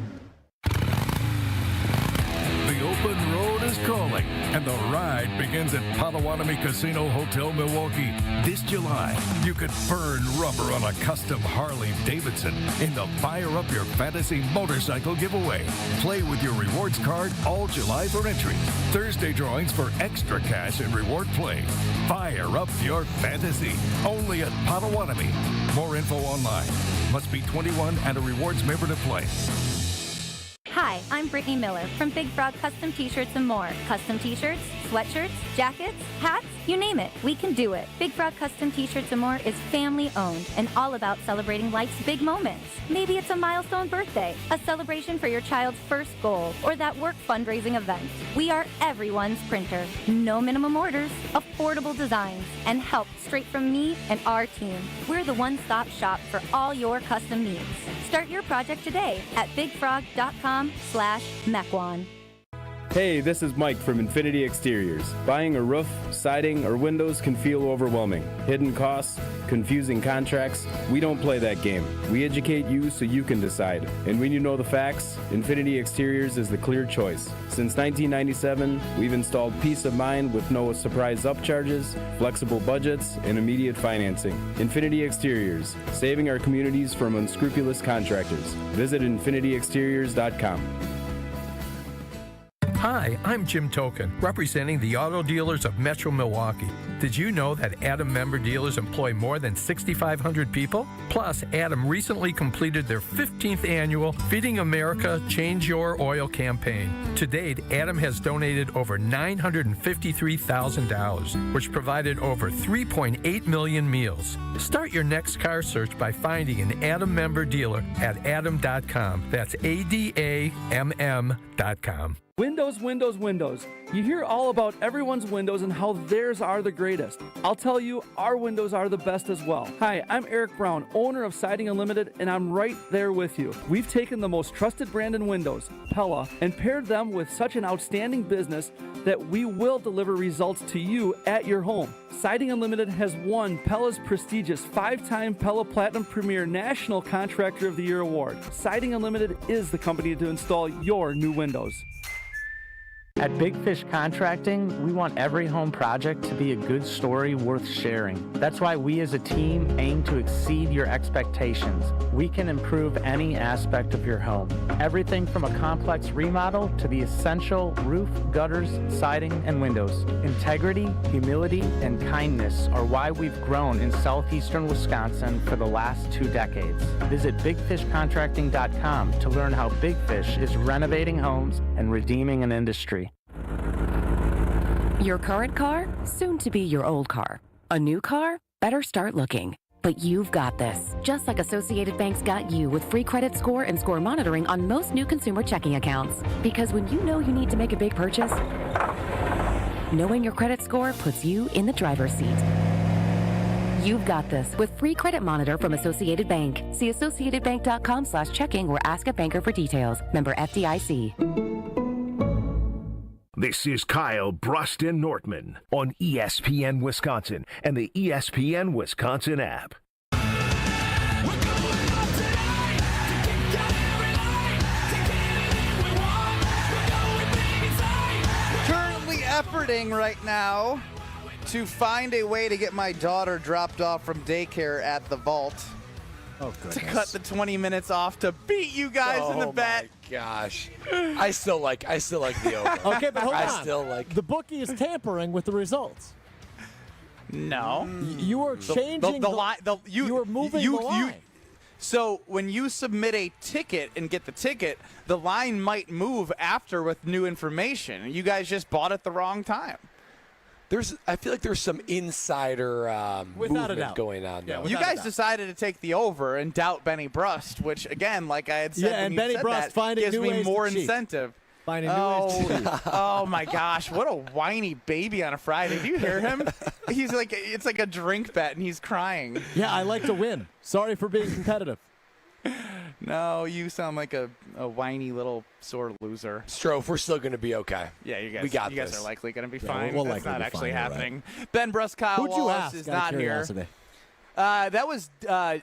The open road is calling, and the ride begins at Potawatomi Casino Hotel Milwaukee. This July, you could burn rubber on a custom Harley-Davidson in the Fire Up Your Fantasy motorcycle giveaway. Play with your rewards card all July for entries. Thursday drawings for extra cash and reward play. Fire Up Your Fantasy, only at Potawatomi. More info online. Must be 21 and a rewards member to play. Hi, I'm Brittany Miller from Big Frog Custom T-Shirts and more. Custom T-shirts, sweatshirts, jackets, hats, you name it, we can do it. Big Frog Custom T-Shirts and more is family owned and all about celebrating life's big moments. Maybe it's a milestone birthday, a celebration for your child's first goal, or that work fundraising event. We are everyone's printer. No minimum orders, affordable designs, and help straight from me and our team. We're the one-stop shop for all your custom needs. Start your project today at bigfrog.com/Mequon. Hey, this is Mike from Infinity Exteriors. Buying a roof, siding, or windows can feel overwhelming. Hidden costs, confusing contracts. We don't play that game. We educate you so you can decide. And when you know the facts, Infinity Exteriors is the clear choice. Since 1997, we've installed peace of mind with no surprise upcharges, flexible budgets, and immediate financing. Infinity Exteriors, saving our communities from unscrupulous contractors. Visit infinityexteriors.com. Hi, I'm Jim Token, representing the auto dealers of Metro Milwaukee. Did you know that Adam member dealers employ more than 6,500 people? Plus, Adam recently completed their 15th annual Feeding America Change Your Oil campaign. To date, Adam has donated over $953,000, which provided over 3.8 million meals. Start your next car search by finding an Adam member dealer at adam.com. That's ADAMM.com. Windows, windows, windows. You hear all about everyone's windows and how theirs are the greatest. I'll tell you, our windows are the best as well. Hi, I'm Eric Brown, owner of Siding Unlimited, and I'm right there with you. We've taken the most trusted brand in windows, Pella, and paired them with such an outstanding business that we will deliver results to you at your home. Siding Unlimited has won Pella's prestigious 5-time Pella Platinum Premier National Contractor of the Year award. Siding Unlimited is the company to install your new windows. At Big Fish Contracting, we want every home project to be a good story worth sharing. That's why we as a team aim to exceed your expectations. We can improve any aspect of your home. Everything from a complex remodel to the essential roof, gutters, siding, and windows. Integrity, humility, and kindness are why we've grown in southeastern Wisconsin for the last 2 decades. Visit bigfishcontracting.com to learn how Big Fish is renovating homes and redeeming an industry. Your current car, soon to be your old car. A new car, better start looking. But you've got this. Just like Associated Bank's got you with free credit score and score monitoring on most new consumer checking accounts. Because when you know you need to make a big purchase, knowing your credit score puts you in the driver's seat. You've got this with free credit monitor from Associated Bank. See associatedbank.com/checking or ask a banker for details. Member FDIC. This is Kyle Bruston Nortman on ESPN Wisconsin and the ESPN Wisconsin app. Currently efforting right now to find a way to get my daughter dropped off from daycare at the vault. Oh, goodness. To cut the 20 minutes off to beat you guys in the bet. Oh, my gosh. I still like the over. Okay, but hold on. I still like the bookie is tampering with the results. No. You are changing the line. You are moving the line. So when you submit a ticket and get the ticket, the line might move after with new information. You guys just bought it the wrong time. I feel like there's some insider Without a movement doubt. going on there. You guys decided to take the over and doubt Benny Brust, which, again, like I had said, Yeah, when and you Benny said Brust that, finding gives new me ways to more cheat. incentive. Finding new ways to cheat. Oh my gosh, what a whiny baby on a Friday. Do you hear him? He's like, it's like a drink bet, and he's crying. Yeah, I like to win. Sorry for being competitive. No, you sound like a whiny little sore loser. Strofe, we're still going to be okay. Yeah, you guys, we got you guys this. are likely going to be Yeah, fine. we'll That's likely not be actually fine, happening. Ben Brust, Kyle Who'd you Wallace ask? is Out of not here. curiosity. That was an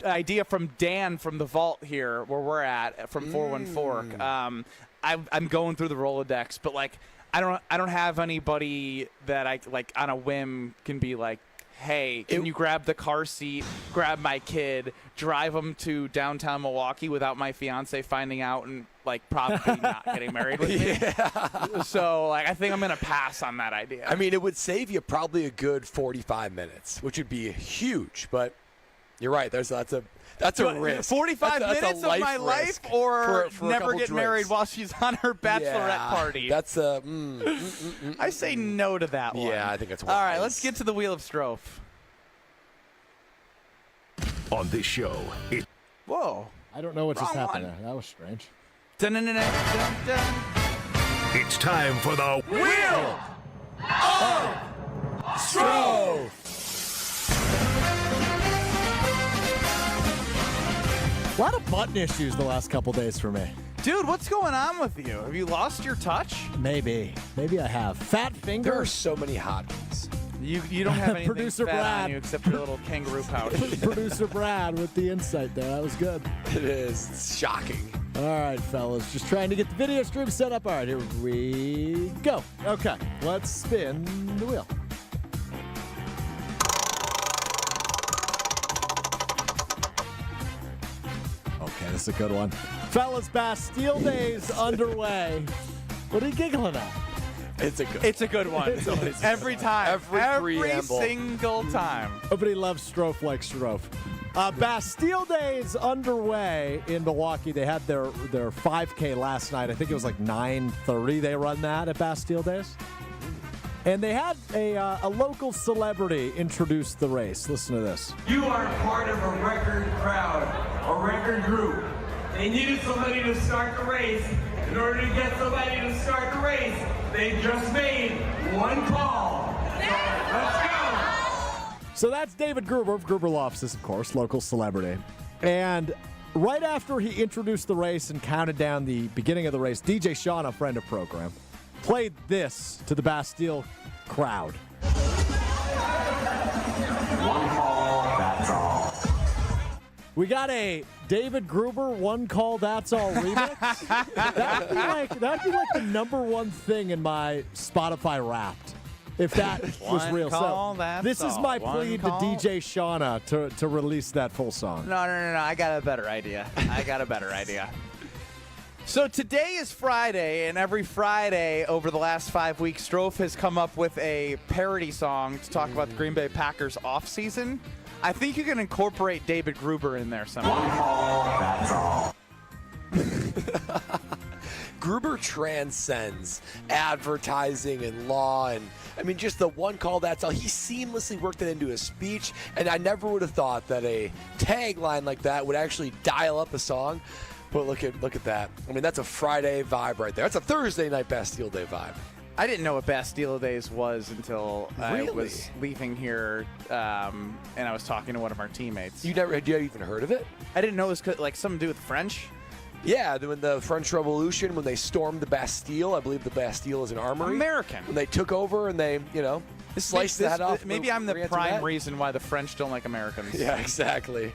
idea from Dan from the vault here, where we're at, from 414. I'm going through the Rolodex, but like I don't have anybody that I like on a whim can be like, hey, can you grab the car seat, grab my kid, drive them to downtown Milwaukee without my fiance finding out and like probably not getting married with me. Yeah. So like I think I'm gonna pass on that idea. I mean, it would save you probably a good 45 minutes, which would be huge. But you're right. That's a risk. 45 that's minutes a of my life, or for a never couple get married drinks. while she's on her bachelorette party. That's a. I say no to that one. Yeah, I think it's all right. wise. Let's get to the Wheel of Strofe. On this show, Whoa. I don't know what just Wrong happened one. there. That was strange. Dun-dun-dun-dun-dun. it's time for the Wheel of Strofe. A lot of button issues the last couple days for me. Dude, what's going on with you? Have you lost your touch? Maybe I have. Fat finger. There are so many hotties. You don't have anything Producer fat Brad. on you except your little kangaroo pouch. Producer Brad with the insight there. That was good. It is. It's shocking. All right, fellas. Just trying to get the video stream set up. All right, here we go. Okay, let's spin the wheel. Okay, this is a good one. Fellas, Bastille Days underway. What are you giggling at? It's a good. It's a good one. Every time. Every preamble. Single time. Nobody loves Strofe like Strofe. Bastille Days underway in Milwaukee. They had their 5K last night. I think it was like 9:30 they run that at Bastille Days. And they had a local celebrity introduce the race. Listen to this. You are part of a record crowd, a record group. They needed somebody to start the race. In order to get somebody to start the race, they just made one call. Let's go. So that's David Gruber of Gruber Law Offices, of course, local celebrity. And right after he introduced the race and counted down the beginning of the race, DJ Sean, a friend of program, played this to the Bastille crowd. One call, that's all. We got a David Gruber One Call That's All remix. that'd be like the number one thing in my Spotify Wrapped, if that was real. Call, So this is my plea to DJ Shauna to release that full song. No. I got a better idea. So today is Friday, and every Friday over the last 5 weeks, Strofe has come up with a parody song to talk about the Green Bay Packers offseason. I think you can incorporate David Gruber in there somehow. One call, that's all. Gruber transcends advertising and law, and I mean, just the one call, that's all. He seamlessly worked it into his speech, and I never would have thought that a tagline like that would actually dial up a song. But look at that. I mean, that's a Friday vibe right there. That's a Thursday night Bastille Day vibe. I didn't know what Bastille Days was until I was leaving here, and I was talking to one of our teammates. Had you even heard of it? I didn't know it was like something to do with French. Yeah, when the French Revolution, when they stormed the Bastille, I believe the Bastille is an armory. American. When they took over and they, sliced that off. Maybe I'm the prime reason why the French don't like Americans. Yeah, exactly.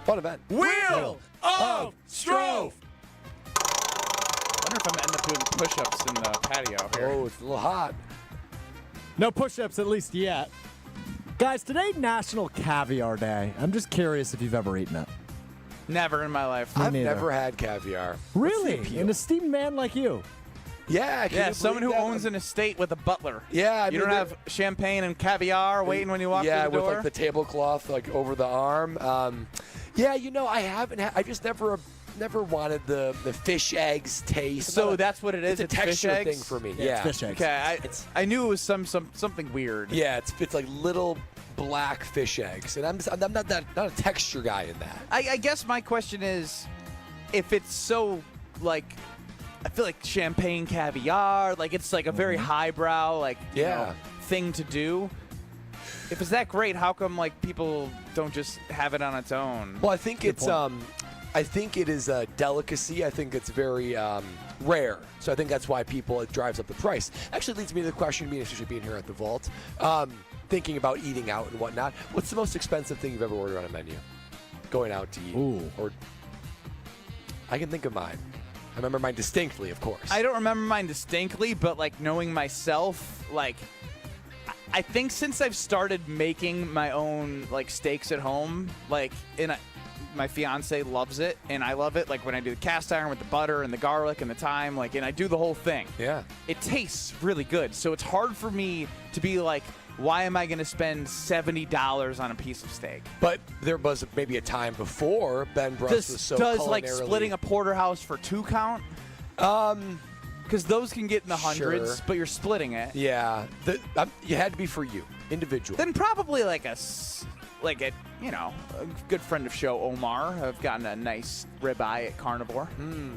Fun event. Wheel of Strofe! I wonder if I'm going to end up doing push-ups in the patio here. Oh, it's a little hot. No push-ups, at least yet. Guys, today National Caviar Day. I'm just curious if you've ever eaten it. Never in my life. I've never had caviar. Really? An esteemed man like you? Yeah, someone who owns an estate with a butler. Yeah, you don't have champagne and caviar waiting when you walk through the door? Yeah, with like the tablecloth like over the arm. I haven't. I just never wanted the fish eggs taste. So that's what it is. It's a texture thing for me. Yeah, it's fish eggs. Okay, I knew it was something weird. Yeah, it's like little black fish eggs, and I'm not a texture guy in that. I guess my question is, if it's so like, I feel like champagne caviar, like it's like a very highbrow thing to do. If it's that great, how come like people don't just have it on its own? Well, I think it is a delicacy. I think it's very rare. So I think that's why it drives up the price. Actually leads me to the question, especially being here at the Vault, thinking about eating out and whatnot. What's the most expensive thing you've ever ordered on a menu? Going out to eat. Ooh. Or I can think of mine. I remember mine distinctly, of course. I don't remember mine distinctly, but like knowing myself, like I think since I've started making my own like steaks at home, like my fiance loves it and I love it. Like when I do the cast iron with the butter and the garlic and the thyme, and I do the whole thing. Yeah. It tastes really good. So it's hard for me to be like, why am I going to spend $70 on a piece of steak? But there was maybe a time before Ben Bruss was so does like splitting a porterhouse for 2 count? Because those can get in the hundreds, Sure. but you're splitting it. Yeah. You had to be for you, individual. Then probably a good friend of show, Omar. I've gotten a nice ribeye at Carnivore.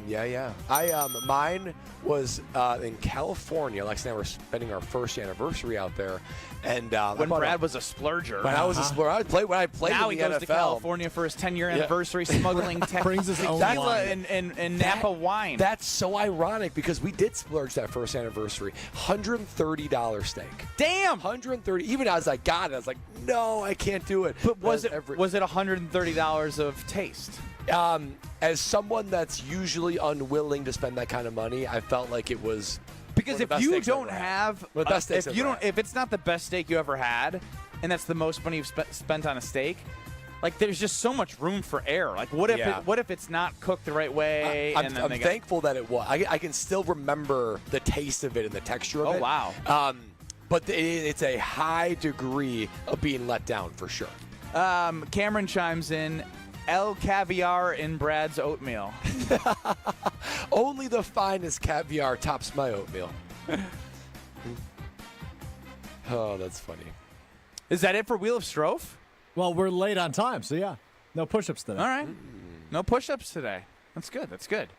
Yeah. Mine was in California. Lex and I were spending our first anniversary out there, and when Brad was a splurger. When I was a splurger, when I played now in he the goes NFL. to California for his 10-year anniversary, smuggling brings his own tequila wine. and Napa wine. That's so ironic because we did splurge that first anniversary. $130 steak. Damn. $130. Even as I got it, I was like, no, I can't do it. But was it $130 of taste? As someone that's usually unwilling to spend that kind of money, I felt like it was because if you don't if it's not the best steak you ever had, and that's the most money you've spent on a steak, like there's just so much room for error. Like what if it's not cooked the right way? I'm thankful that it was. I can still remember the taste of it and the texture of it. Oh wow. But it's a high degree of being let down for sure. Cameron chimes in. El Caviar in Brad's oatmeal. Only the finest caviar tops my oatmeal. Oh, that's funny. Is that it for Wheel of Strofe? Well, we're late on time, so yeah. No push-ups today. All right. No push-ups today. That's good.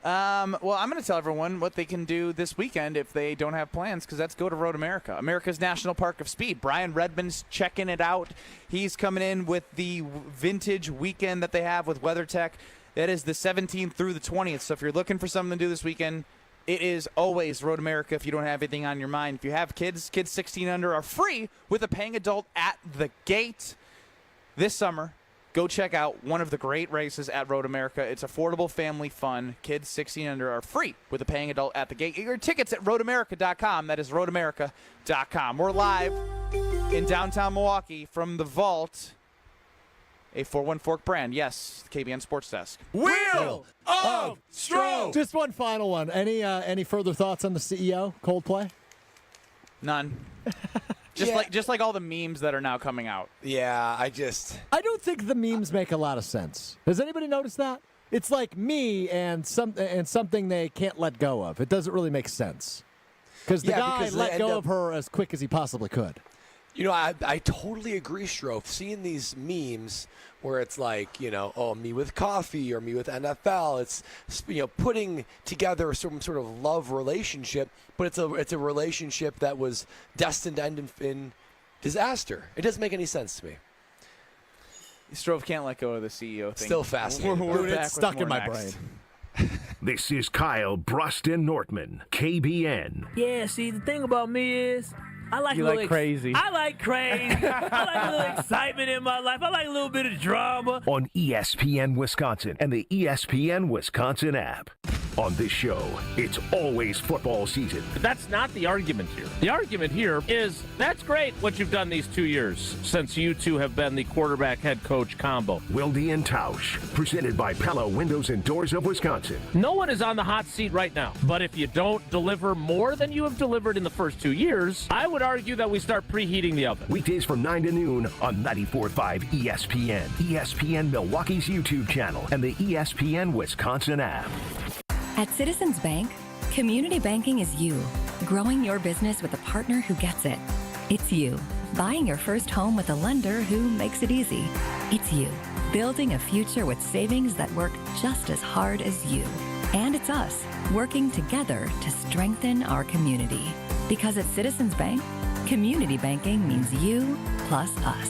Well, I'm going to tell everyone what they can do this weekend if they don't have plans, because that's go to Road America, America's National Park of Speed. Brian Redmond's checking it out. He's coming in with the vintage weekend that they have with WeatherTech. That is the 17th through the 20th. So if you're looking for something to do this weekend, it is always Road America if you don't have anything on your mind. If you have kids 16 under are free with a paying adult at the gate. This summer, go check out one of the great races at Road America. It's affordable family fun. Kids 16 and under are free with a paying adult at the gate. Get your tickets at roadamerica.com. That is roadamerica.com. We're live in downtown Milwaukee from the Vault, a 4-1 Fork brand. Yes, KBN Sports Desk. Wheel of Stroke. Just one final one. Any further thoughts on the CEO, Coldplay? None. Just like all the memes that are now coming out. Yeah, I don't think the memes make a lot of sense. Has anybody noticed that? It's like me and something they can't let go of. It doesn't really make sense. Because the guy let go of her as quick as he possibly could. You know, I totally agree, Strofe. Seeing these memes where it's like, me with coffee or me with NFL, it's, putting together some sort of love relationship, but it's a relationship that was destined to end in disaster. It doesn't make any sense to me. Strofe can't let go of the CEO thing. Still fascinating. It's stuck in my brain. This is Kyle Broston-Nortman, KBN. Yeah, see, the thing about me is I like crazy. I like crazy. I like a little excitement in my life. I like a little bit of drama. On ESPN Wisconsin and the ESPN Wisconsin app. On this show, it's always football season. But that's not the argument here. The argument here is that's great what you've done these 2 years since you two have been the quarterback head coach combo. Wilde and Tausch, presented by Pella Windows and Doors of Wisconsin. No one is on the hot seat right now. But if you don't deliver more than you have delivered in the first 2 years, I would argue that we start preheating the oven. Weekdays from 9 to noon on 94.5 ESPN, ESPN Milwaukee's YouTube channel, and the ESPN Wisconsin app. At Citizens Bank, community banking is you, growing your business with a partner who gets it. It's you, buying your first home with a lender who makes it easy. It's you, building a future with savings that work just as hard as you. And it's us, working together to strengthen our community. Because at Citizens Bank, community banking means you plus us.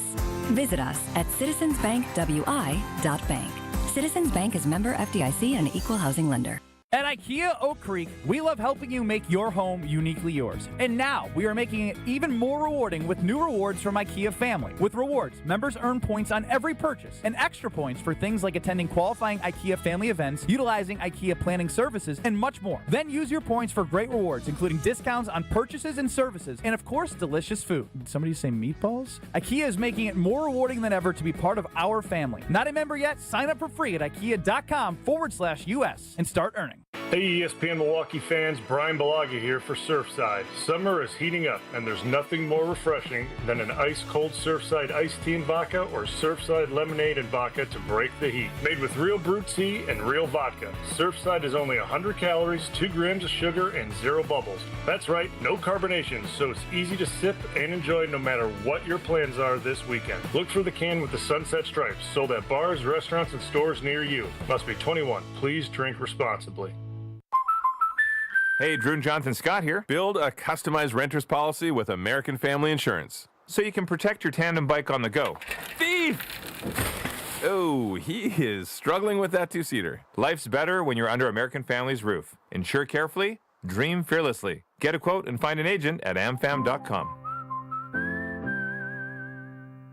Visit us at citizensbankwi.bank. Citizens Bank is member FDIC and equal housing lender. At IKEA Oak Creek, we love helping you make your home uniquely yours. And now we are making it even more rewarding with new rewards from IKEA Family. With rewards, members earn points on every purchase and extra points for things like attending qualifying IKEA Family events, utilizing IKEA planning services, and much more. Then use your points for great rewards, including discounts on purchases and services, and of course, delicious food. Did somebody say meatballs? IKEA is making it more rewarding than ever to be part of our family. Not a member yet? Sign up for free at IKEA.com/US and start earning. Hey ESPN Milwaukee fans, Brian Balaga here for Surfside. Summer is heating up, and there's nothing more refreshing than an ice-cold Surfside iced tea and vodka or Surfside lemonade and vodka to break the heat. Made with real brewed tea and real vodka, Surfside is only 100 calories, 2 grams of sugar, and 0 bubbles. That's right, no carbonation, so it's easy to sip and enjoy no matter what your plans are this weekend. Look for the can with the sunset stripes, sold at bars, restaurants, and stores near you. Must be 21. Please drink responsibly. Hey, Drew and Jonathan Scott here. Build a customized renter's policy with American Family Insurance so you can protect your tandem bike on the go. Thief! Oh, he is struggling with that two-seater. Life's better when you're under American Family's roof. Insure carefully, dream fearlessly. Get a quote and find an agent at amfam.com.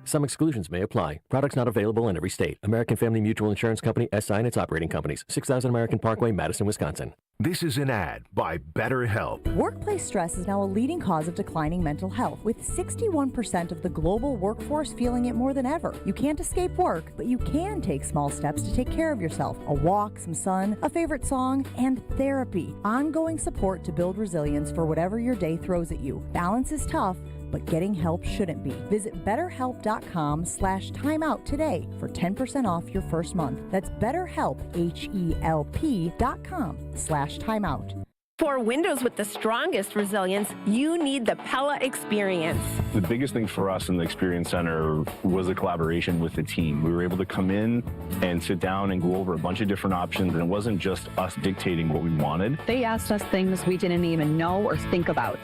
Some exclusions may apply. Products not available in every state. American Family Mutual Insurance Company, SI and its operating companies. 6000 American Parkway, Madison, Wisconsin. This is an ad by BetterHelp. Workplace stress is now a leading cause of declining mental health, with 61% of the global workforce feeling it more than ever. You can't escape work, but you can take small steps to take care of yourself. A walk, some sun, a favorite song, and therapy. Ongoing support to build resilience for whatever your day throws at you. Balance is tough, but getting help shouldn't be. Visit BetterHelp.com/timeout today for 10% off your first month. That's BetterHelp, HELP.com/timeout. For windows with the strongest resilience, you need the Pella experience. The biggest thing for us in the Experience Center was the collaboration with the team. We were able to come in and sit down and go over a bunch of different options, and it wasn't just us dictating what we wanted. They asked us things we didn't even know or think about,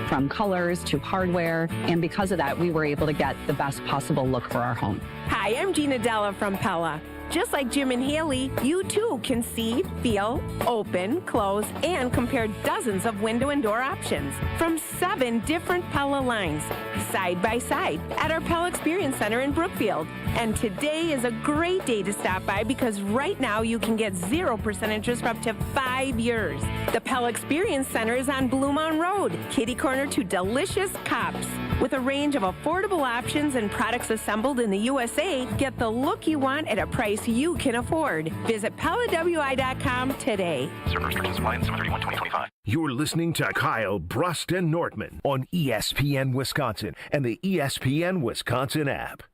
from colors to hardware, and because of that, we were able to get the best possible look for our home. Hi, I'm Gina Della from Pella. Just like Jim and Haley, you too can see, feel, open, close, and compare dozens of window and door options from 7 different Pella lines, side by side, at our Pella Experience Center in Brookfield. And today is a great day to stop by because right now you can get 0% interest for up to 5 years. The Pella Experience Center is on Blue Mountain Road, kitty corner to delicious Cops. With a range of affordable options and products assembled in the USA, get the look you want at a price you can afford. Visit PellaWI.com today. Server restrictions apply in 7/31/2025. You're listening to Kyle Brust and Nortman on ESPN Wisconsin and the ESPN Wisconsin app.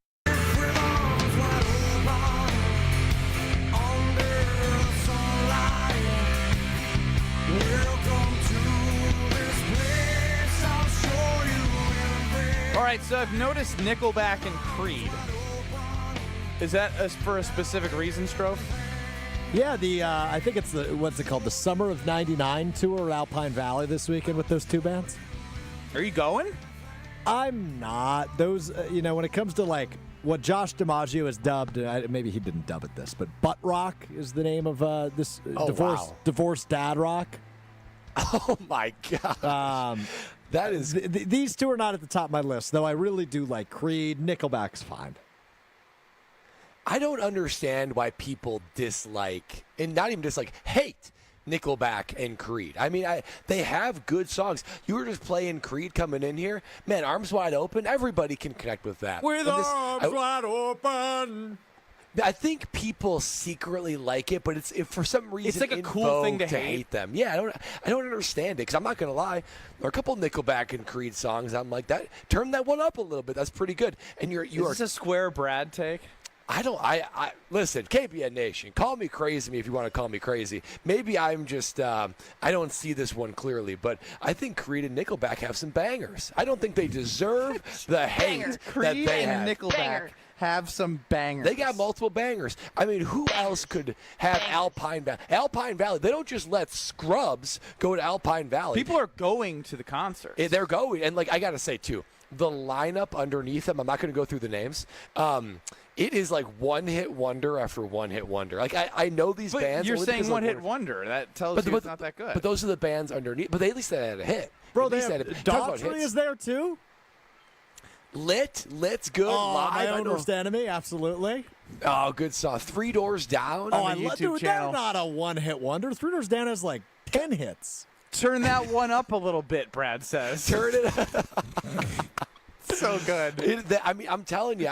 All right, so I've noticed Nickelback and Creed. Is that for a specific reason, Strofe? Yeah, I think it's what's it called? The Summer of '99 tour at Alpine Valley this weekend with those two bands. Are you going? I'm not. Those, when it comes to like what Josh DiMaggio has dubbed, maybe he didn't dub it this, but butt rock is the name of this divorced dad rock. Oh my God. That is these two are not at the top of my list, though I really do like Creed. Nickelback's fine. I don't understand why people dislike, and not even dislike, hate Nickelback and Creed. I mean, they have good songs. You were just playing Creed coming in here. Man, Arms Wide Open, everybody can connect with that. With arms wide open. I think people secretly like it, but it's for some reason it's like a cool thing to hate them. Yeah, I don't understand it because I'm not gonna lie. There are a couple Nickelback and Creed songs. I'm like that. Turn that one up a little bit. That's pretty good. And Is this a square Brad take? I listen, KBN Nation, call me crazy if you want to call me crazy. Maybe I'm just, I don't see this one clearly, but I think Creed and Nickelback have some bangers. I don't think they deserve the hate that Creed they and have. Nickelback have some bangers. They got multiple bangers. I mean, who else could have Alpine Valley? Alpine Valley, they don't just let scrubs go to Alpine Valley. People are going to the concert. They're going. And, I got to say, too, the lineup underneath them, I'm not going to go through the names, it is like one-hit wonder after one-hit wonder. I know these bands. You're saying one-hit wonder. That tells you it's not that good. But those are the bands underneath. But at least they had a hit. Bro, Daughtry is there too? Lit's good. Live. My Own Worst Enemy, absolutely. Oh, good song. 3 Doors Down on the YouTube channel. That's not a one-hit wonder. 3 Doors Down has like 10 hits. Turn that one up a little bit, Brad says. Turn it up. So good. I'm telling you,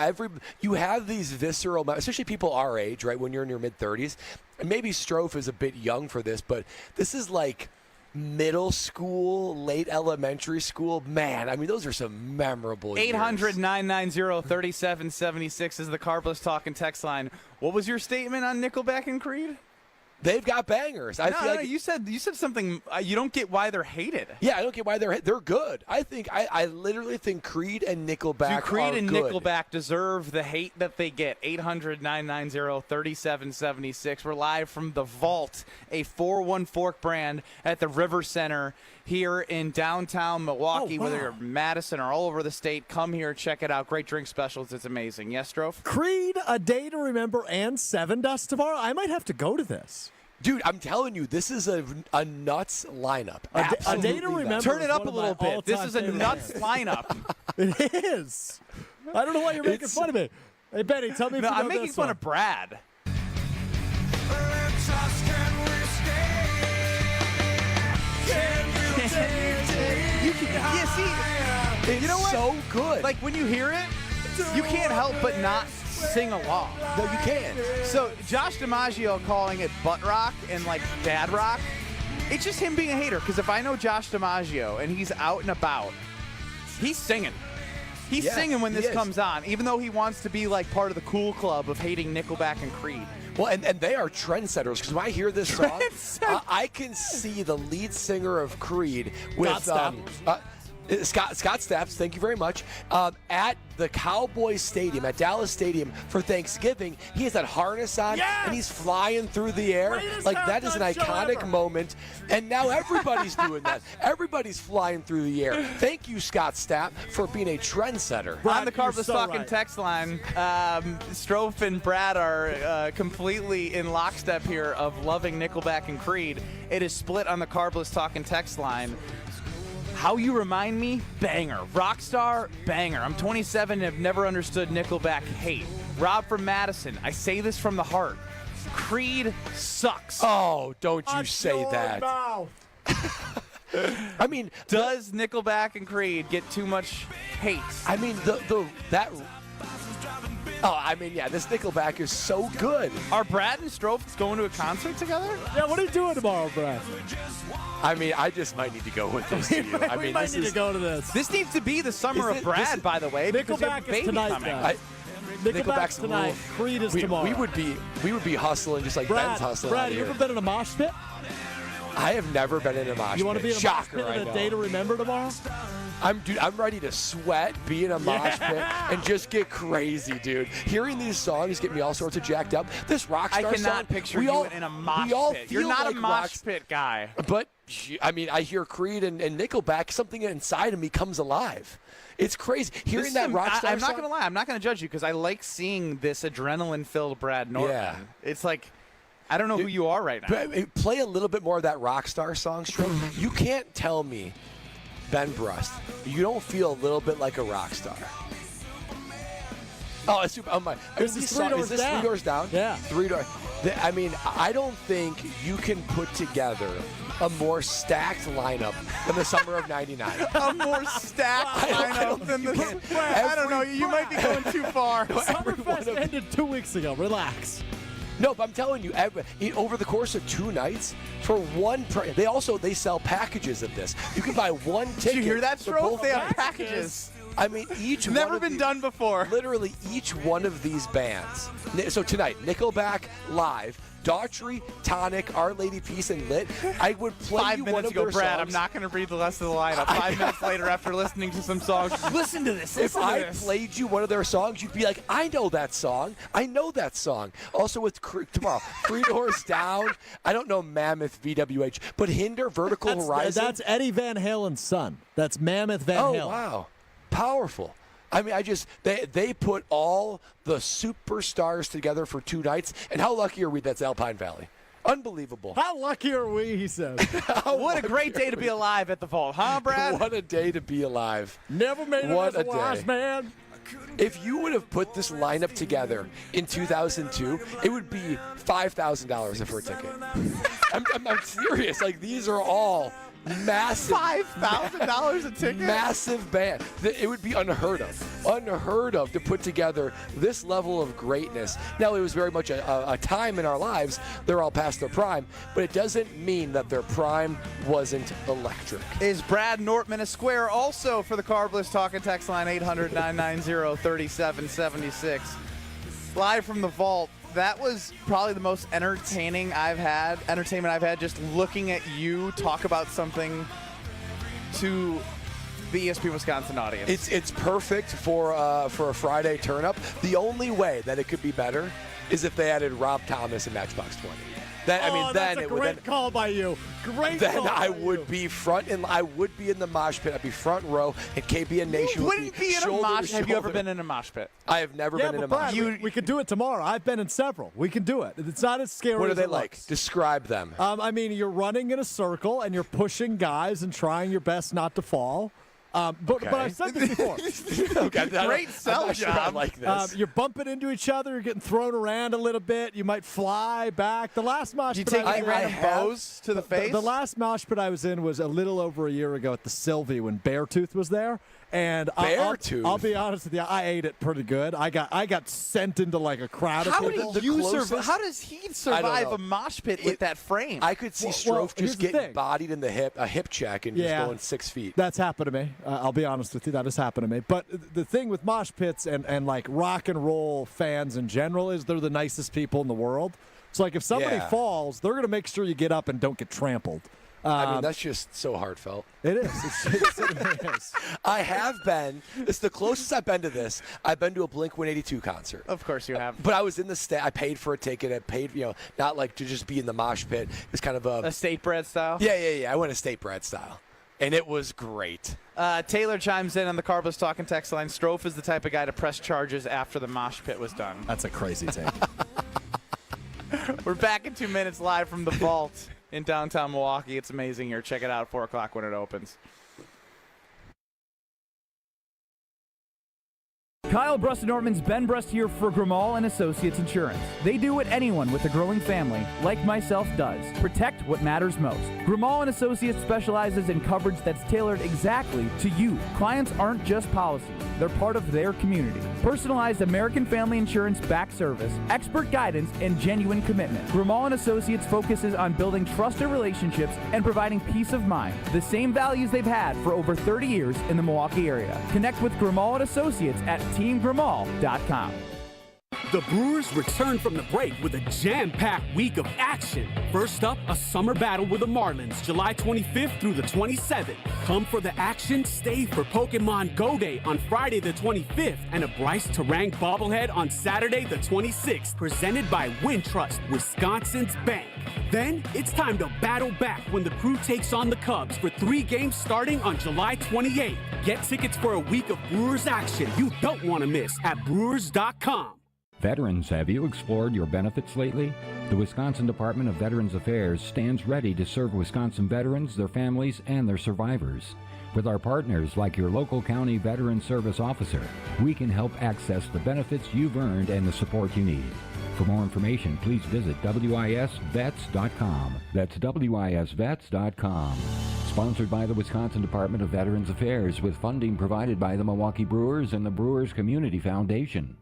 you have these visceral, especially people our age, right? When you're in your mid-30s, and maybe Strofe is a bit young for this, but this is like middle school, late elementary school. Man, I mean, those are some memorable 800-990-3776 is the Carbless Talk and text line. What was your statement on Nickelback and Creed? They've got bangers. No, you said something. You don't get why they're hated. Yeah, I don't get why they're good. I literally think Creed and Nickelback are good. Creed and Nickelback deserve the hate that they get. 800-990-3776. We're live from the Vault, a 4-1 Fork brand at the River Center here in downtown Milwaukee. Whether you're Madison or all over the state, come here, check it out. Great drink specials. It's amazing. Yes, Strofe? Creed, A Day to Remember, and Seven Dust tomorrow. I might have to go to this. Dude, I'm telling you, this is a nuts lineup. A Day to Remember. Turn it up a little bit. This is a nuts lineup. It is. I don't know why you're making fun of me. Hey, Benny, tell me if you know I'm making fun of Brad. You know what? So good. Like when you hear it, you can't help but not sing along. No, you can. So Josh DiMaggio calling it butt rock and like dad rock, it's just him being a hater. Because if I know Josh DiMaggio and he's out and about, he's singing. He's singing when this comes on, even though he wants to be like part of the cool club of hating Nickelback and Creed. Well, and they are trendsetters, because when I hear this song, I can see the lead singer of Creed with Scott Stapps, thank you very much. At the Cowboys Stadium, at Dallas Stadium for Thanksgiving, he has that harness on, and he's flying through the air. Like, that is an iconic moment. And now everybody's doing that. Everybody's flying through the air. Thank you, Scott Stapp, for being a trendsetter. On the Carbless Talking text line, Strofe and Brad are completely in lockstep here of loving Nickelback and Creed. It is split on the Carbless Talking text line. How You Remind Me, banger. Rockstar, banger. I'm 27 and have never understood Nickelback hate. Rob from Madison, I say this from the heart. Creed sucks. Oh, don't you say that. I mean, does Nickelback and Creed get too much hate? I mean, this Nickelback is so good. Are Brad and Strofe going to a concert together? Yeah, what are you doing tomorrow, Brad? I mean, I just might need to go with this. We might need to go to this. This needs to be the summer of Brad, by the way. Nickelback is tonight, Nickelback's tonight. Creed is tomorrow. We would be hustling just like Ben's hustling. Brad, you ever been in a mosh pit? I have never been in a mosh pit. You want to be in a mosh pit and a day to remember tomorrow? I'm ready to sweat, be in a mosh pit, and just get crazy, dude. Hearing these songs get me all sorts of jacked up. This Rockstar song. I cannot picture you in a mosh pit. You're not a mosh pit guy. But, I mean, I hear Creed and Nickelback, something inside of me comes alive. It's crazy. Hearing that Rockstar song. I'm not going to lie. I'm not going to judge you because I like seeing this adrenaline-filled Brad Norton. Yeah. It's like, I don't know who you are right now. Play a little bit more of that Rockstar song, Stroke. You can't tell me, Ben Brust, you don't feel a little bit like a rock star. Oh, it's super. Oh my! Is this Three Doors Down? Yeah. 3 Doors. I mean, I don't think you can put together a more stacked lineup than the summer of '99. A more stacked lineup than the. I don't know. You might be going too far. Summerfest ended 2 weeks ago. Relax. No, but I'm telling you, over the course of 2 nights, for one price, they sell packages of this. You can buy one ticket. Did you hear that, Stroke? They have packages. I mean, each never been done before. Literally, each one of these bands. So tonight, Nickelback live, Daughtry, Tonic, Our Lady Peace, and Lit. I would play 5 you minutes one of ago, their Brad. songs. I'm not going to read the rest of the lineup. 5 minutes later, after listening to some songs, listen to this. If I played you one of their songs, you'd be like, I know that song. I know that song. Also with tomorrow, 3 Doors Down. I don't know Mammoth VWH, but Hinder, Vertical Horizon. That's Eddie Van Halen's son. That's Mammoth Van Halen. Oh, wow. Powerful. I mean, they put all the superstars together for 2 nights, and how lucky are we that's Alpine Valley? Unbelievable. How lucky are we, he says. What a great day to be alive at the Vault, huh, Brad? What a day to be alive. Never made it as a wise man. If you would have put this lineup together in 2002, it would be $5,000 for a ticket. I'm serious. Like, these are all massive. $5,000 a ticket? Massive band. It would be unheard of to put together this level of greatness. Now, it was very much a time in our lives. They're all past their prime, but it doesn't mean that their prime wasn't electric. Is Brad Nortman a square also for the Carbless Talking text line 800-990-3776. Live from the Vault. That was probably the most entertainment I've had just looking at you talk about something to the ESPN Wisconsin audience. It's perfect for a Friday turn-up. The only way that it could be better is if they added Rob Thomas and Matchbox 20. That's a great call by you. Great call. Then I would be I would be in the mosh pit. I'd be front row, and KBN Nation wouldn't be in a mosh pit. Have you ever been in a mosh pit? I have never been in a mosh pit. We could do it tomorrow. I've been in several. We can do it. It's not as scary. What are as they it like? looks. Describe them. I mean, you're running in a circle, and you're pushing guys and trying your best not to fall. But I've said this before. Great sell job. I like this. You're bumping into each other. You're getting thrown around a little bit. You might fly back. The last mosh pit. Did you take any random bows to the face? The last mosh pit I was in was a little over a year ago at the Sylvie when Beartooth was there. And I'll be honest with you, I ate it pretty good. I got sent into like a crowd of people. How does he survive a mosh pit with that frame? I could see Strofe just getting bodied in the hip, a hip check, and just going 6 feet. That's happened to me. I'll be honest with you, that has happened to me. But the thing with mosh pits and like rock and roll fans in general is they're the nicest people in the world. So like if somebody falls, they're going to make sure you get up and don't get trampled. I mean, that's just so heartfelt. It is. It certainly is. I have been. It's the closest I've been to this. I've been to a Blink-182 concert. Of course you have. But I was in the state. I paid for a ticket. I paid, not like to just be in the mosh pit. It's kind of a state bred style? Yeah. I went a state bred style. And it was great. Taylor chimes in on the Carlos Talking text line. Strofe is the type of guy to press charges after the mosh pit was done. That's a crazy take. We're back in 2 minutes live from the vault in downtown Milwaukee. It's amazing here. Check it out at 4 o'clock when it opens. Kyle Brust-Nortman's Ben Brust here for Grimal and Associates Insurance. They do what anyone with a growing family, like myself, does. Protect what matters most. Grimal and Associates specializes in coverage that's tailored exactly to you. Clients aren't just policies. They're part of their community. Personalized American Family Insurance back service, expert guidance, and genuine commitment. Grimal and Associates focuses on building trusted relationships and providing peace of mind. The same values they've had for over 30 years in the Milwaukee area. Connect with Grimal and Associates at teamgrimal.com. The Brewers return from the break with a jam-packed week of action. First up, a summer battle with the Marlins, July 25th through the 27th. Come for the action, stay for Pokemon Go Day on Friday the 25th, and a Bryce Terang bobblehead on Saturday the 26th, presented by Wintrust, Wisconsin's bank. Then, it's time to battle back when the crew takes on the Cubs for 3 games starting on July 28th. Get tickets for a week of Brewers action you don't want to miss at Brewers.com. Veterans, have you explored your benefits lately? The Wisconsin Department of Veterans Affairs stands ready to serve Wisconsin veterans, their families, and their survivors. With our partners like your local county veteran service officer, we can help access the benefits you've earned and the support you need. For more information, please visit wisvets.com. That's wisvets.com. Sponsored by the Wisconsin Department of Veterans Affairs with funding provided by the Milwaukee Brewers and the Brewers Community Foundation.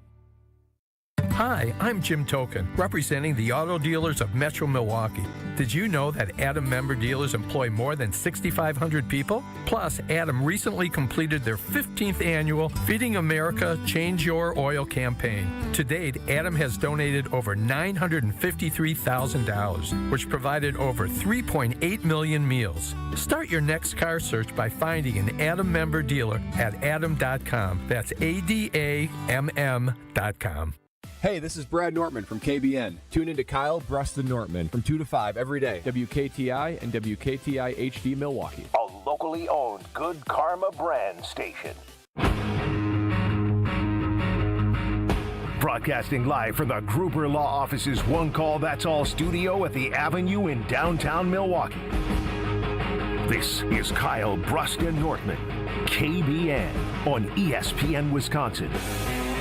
Hi, I'm Jim Token, representing the auto dealers of Metro Milwaukee. Did you know that Adam member dealers employ more than 6,500 people? Plus, Adam recently completed their 15th annual Feeding America Change Your Oil campaign. To date, Adam has donated over $953,000, which provided over 3.8 million meals. Start your next car search by finding an Adam member dealer at adam.com. That's ADAMM.com. Hey, this is Brad Nortman from KBN. Tune in to Kyle Brust-Nortman from 2 to 5 every day. WKTI and WKTI HD Milwaukee. A locally owned Good Karma brand station. Broadcasting live from the Gruber Law Office's One Call That's All studio at the Avenue in downtown Milwaukee. This is Kyle Brust-Nortman, KBN on ESPN Wisconsin.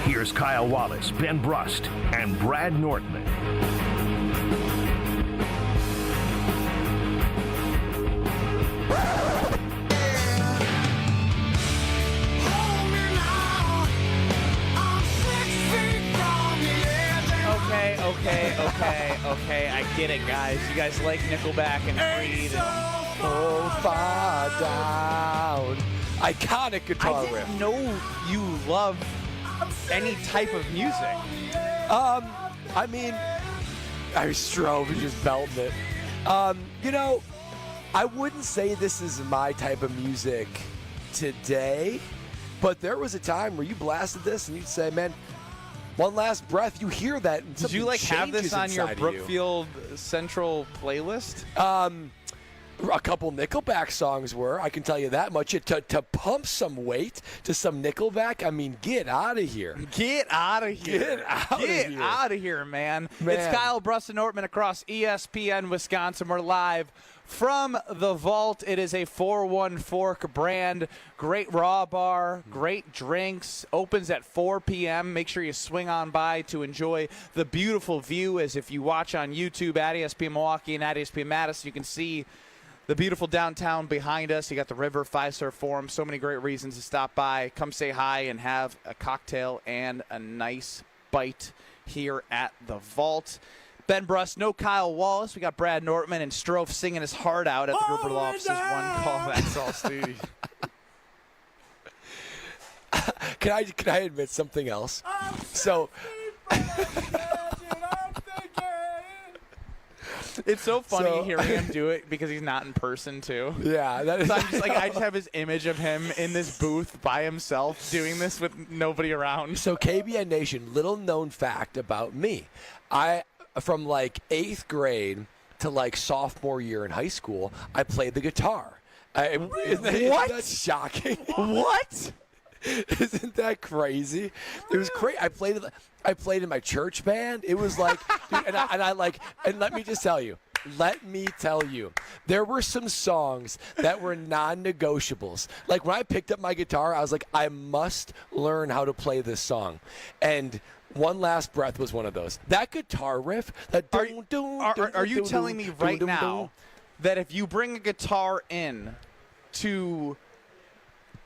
Here's Kyle Wallace, Ben Brust, and Brad Nortman. Okay. I get it, guys. You guys like Nickelback and Creed. So far down. Iconic guitar riff. I didn't know you love any type of music. I mean, I strove and just belting it. I wouldn't say this is my type of music today, but there was a time where you blasted this and you'd say, man, one last breath, you hear that. And did you have this on your Brookfield Central playlist? A couple Nickelback songs were, I can tell you that much. To pump some weight to some Nickelback, I mean, get out of here. Get out of here. Get out of here, man. It's Kyle Brust-Nortman across ESPN Wisconsin. We're live from the vault. It is a 4-1 Fork brand. Great raw bar, great drinks. Opens at 4 p.m. Make sure you swing on by to enjoy the beautiful view. As if you watch on YouTube at ESPN Milwaukee and at ESPN Madison, you can see the beautiful downtown behind us. You got the river, 5-star forum. So many great reasons to stop by. Come say hi and have a cocktail and a nice bite here at the vault. Ben Brust, no Kyle Wallace. We got Brad Nortman and Strofe singing his heart out at the Gruber Law Office's One Call That's All studio. Can I admit something else? It's so funny So- hearing him do it because he's not in person too. Yeah, that is. So I'm just like, I just have his image of him in this booth by himself doing this with nobody around. So KBN Nation, little known fact about me. From like 8th grade to like sophomore year in high school, I played the guitar. Isn't that shocking? What? Isn't that crazy? It was crazy. I played in my church band. It was like, dude, and let me just tell you. Let me tell you, there were some songs that were non-negotiables. Like when I picked up my guitar, I was like, I must learn how to play this song. And One Last Breath was one of those. That guitar riff, that Are you telling me right now that if you bring a guitar in to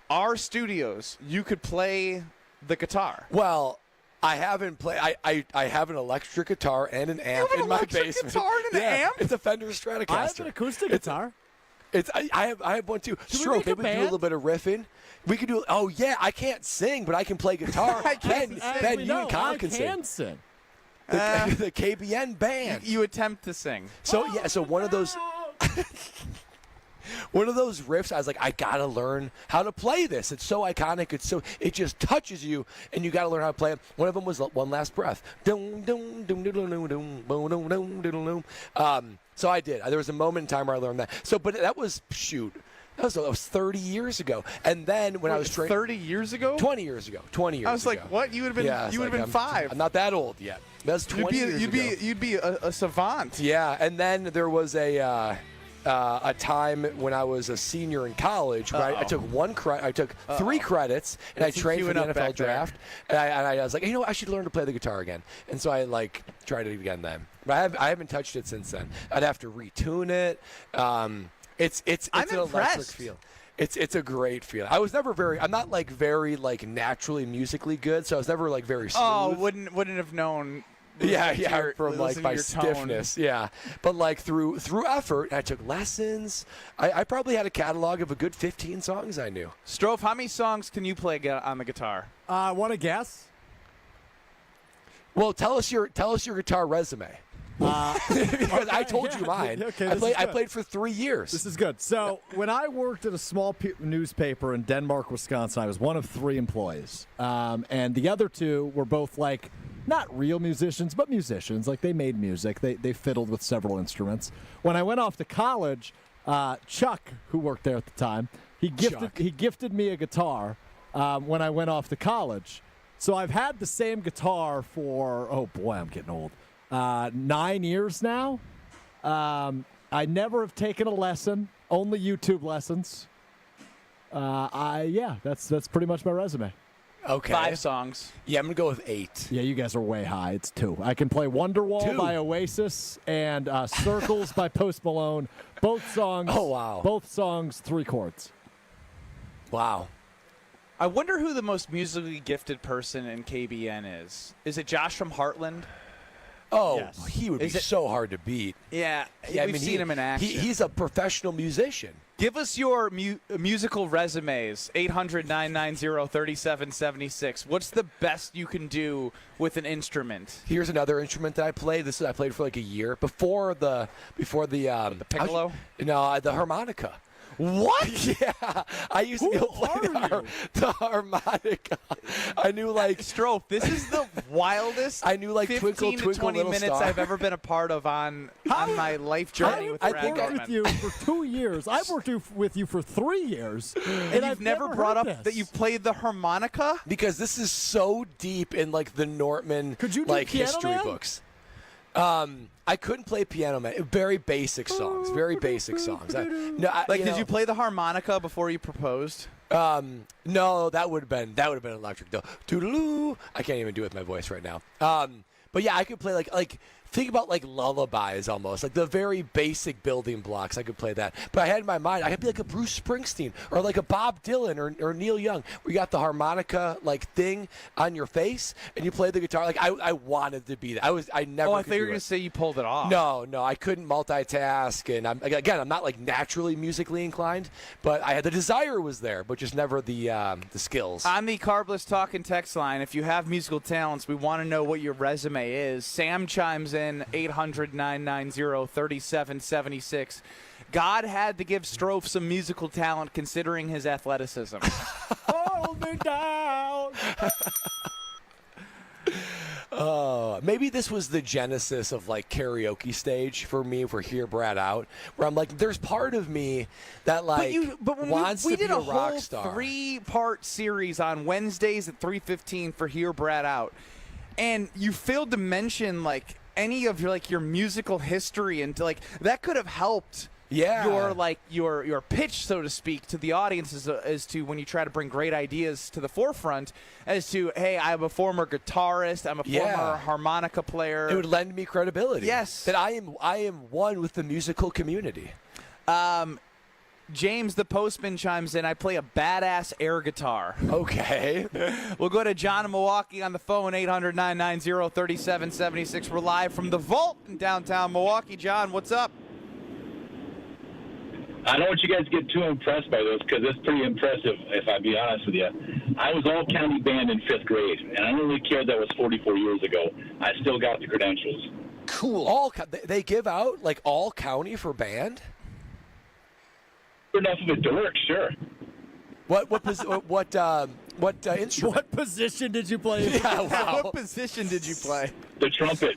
our studios, you could play the guitar? Well, I haven't played. I have an electric guitar and an amp in my basement. Guitar and an amp? It's a Fender Stratocaster. I have an acoustic guitar. I have one too. Should we Stroke, make a maybe we do a band? little bit of riffing. We could do. Oh yeah, I can't sing, but I can play guitar. Ben, you and Kyle can sing. The KBN band. You attempt to sing. So yeah, so one of those. One of those riffs, I was like, I gotta learn how to play this. It's so iconic. It just touches you, and you gotta learn how to play it. One of them was One Last Breath. So I did. There was a moment in time where I learned that. But that was That was 30 years ago. And then when I was training, 30 years ago, 20 years ago, 20 years. I was like, ago. what? You would have been. You would have been 5. I'm not that old yet. That's 20 years ago. You'd be a savant. Yeah, and then there was a time when I was a senior in college where I took I took 3 credits, and I trained for the NFL draft. And I was like, you know what? I should learn to play the guitar again. And so I tried it again then. But I haven't touched it since then. I'd have to retune it. It's I'm an electric impressed. feel. It's a great feeling. I'm not very naturally musically good, so I was never very smooth. Oh, wouldn't have known. Yeah, from my your tone. stiffness. Yeah, but through effort, I took lessons. I probably had a catalog of a good 15 songs I knew. Strofe, how many songs can you play on the guitar? Want to guess? Well, tell us your guitar resume. Because I told you mine. Okay, I played for 3 years. This is good. So when I worked at a small newspaper in Denmark, Wisconsin, I was one of 3 employees, and the other 2 were both not real musicians, but musicians. They made music. They fiddled with several instruments. When I went off to college, Chuck, who worked there at the time, he gifted me a guitar when I went off to college. So I've had the same guitar for, oh boy, I'm getting old, 9 years now. I never have taken a lesson, only YouTube lessons. That's pretty much my resume. Okay. 5 songs. Yeah, I'm going to go with 8. Yeah, you guys are way high. It's 2. I can play Wonderwall 2. by Oasis and Circles by Post Malone. Both songs. Oh, wow. Both songs, 3 chords. Wow. I wonder who the most musically gifted person in KBN is. Is it Josh from Heartland? Oh, Yes. he would be so hard to beat. Yeah, we've seen him in action. He's a professional musician. Give us your musical resumes, 800-990-3776. What's the best you can do with an instrument? Here's another instrument that I played. I played for a year before the piccolo? The harmonica. What? Yeah, I used to be able to play the harmonica. I knew Strofe, this is the wildest. I knew 15 Twinkle to Twinkle 20 Little minutes Star. I've ever been a part of on my life journey with Brad I've worked with you for 2 years. I've worked with you for 3 years, and I've you've never brought heard up this. that you played the harmonica? Because this is so deep in the Nortman Could you do Piano history Man? books. I couldn't play Piano Man. Very basic songs. Very basic songs. Did you play the harmonica before you proposed? No, that would have been electric though. Toodaloo. I can't even do it with my voice right now. But yeah, I could play think about lullabies almost, the very basic building blocks. I could play that. But I had in my mind I could be like a Bruce Springsteen or a Bob Dylan or Neil Young. We got the harmonica thing on your face and you play the guitar. I wanted to be that. I never. Oh, I could thought you were do going it. to say you pulled it off. No, I couldn't multitask, and I'm not naturally musically inclined, but I had the desire was there, but just never the skills. On the Carbless Talk and Text line, if you have musical talents, we want to know what your resume is. Sam chimes in, 800-990-3776. God had to give Strofe some musical talent considering his athleticism. Hold me down. Maybe this was the genesis of like karaoke stage for me for Hear Brad Out, where I'm like, there's part of me that like wants we to be did a a rock whole star. 3-part series on Wednesdays at 3:15 for Hear Brad Out, and you failed to mention like any of your musical history, and like that could have helped. Yeah. Your pitch, so to speak, to the audience as to when you try to bring great ideas to the forefront, as to, hey, I'm a former guitarist, I'm a former harmonica player. It would lend me credibility. Yes. That I am one with the musical community. James the postman chimes in, I play a badass air guitar. Okay. We'll go to John in Milwaukee on the phone, 800-990-3776. We're live from the Vault in downtown Milwaukee. John, what's up? I don't want you guys to get too impressed by this because it's pretty impressive, if I be honest with you. I was all-county band in 5th grade, and I don't really care that was 44 years ago. I still got the credentials. Cool. They give out, like, all-county for band? Enough of it to work, sure. What instrument? What position did you play? Yeah, wow. What position did you play? The trumpet.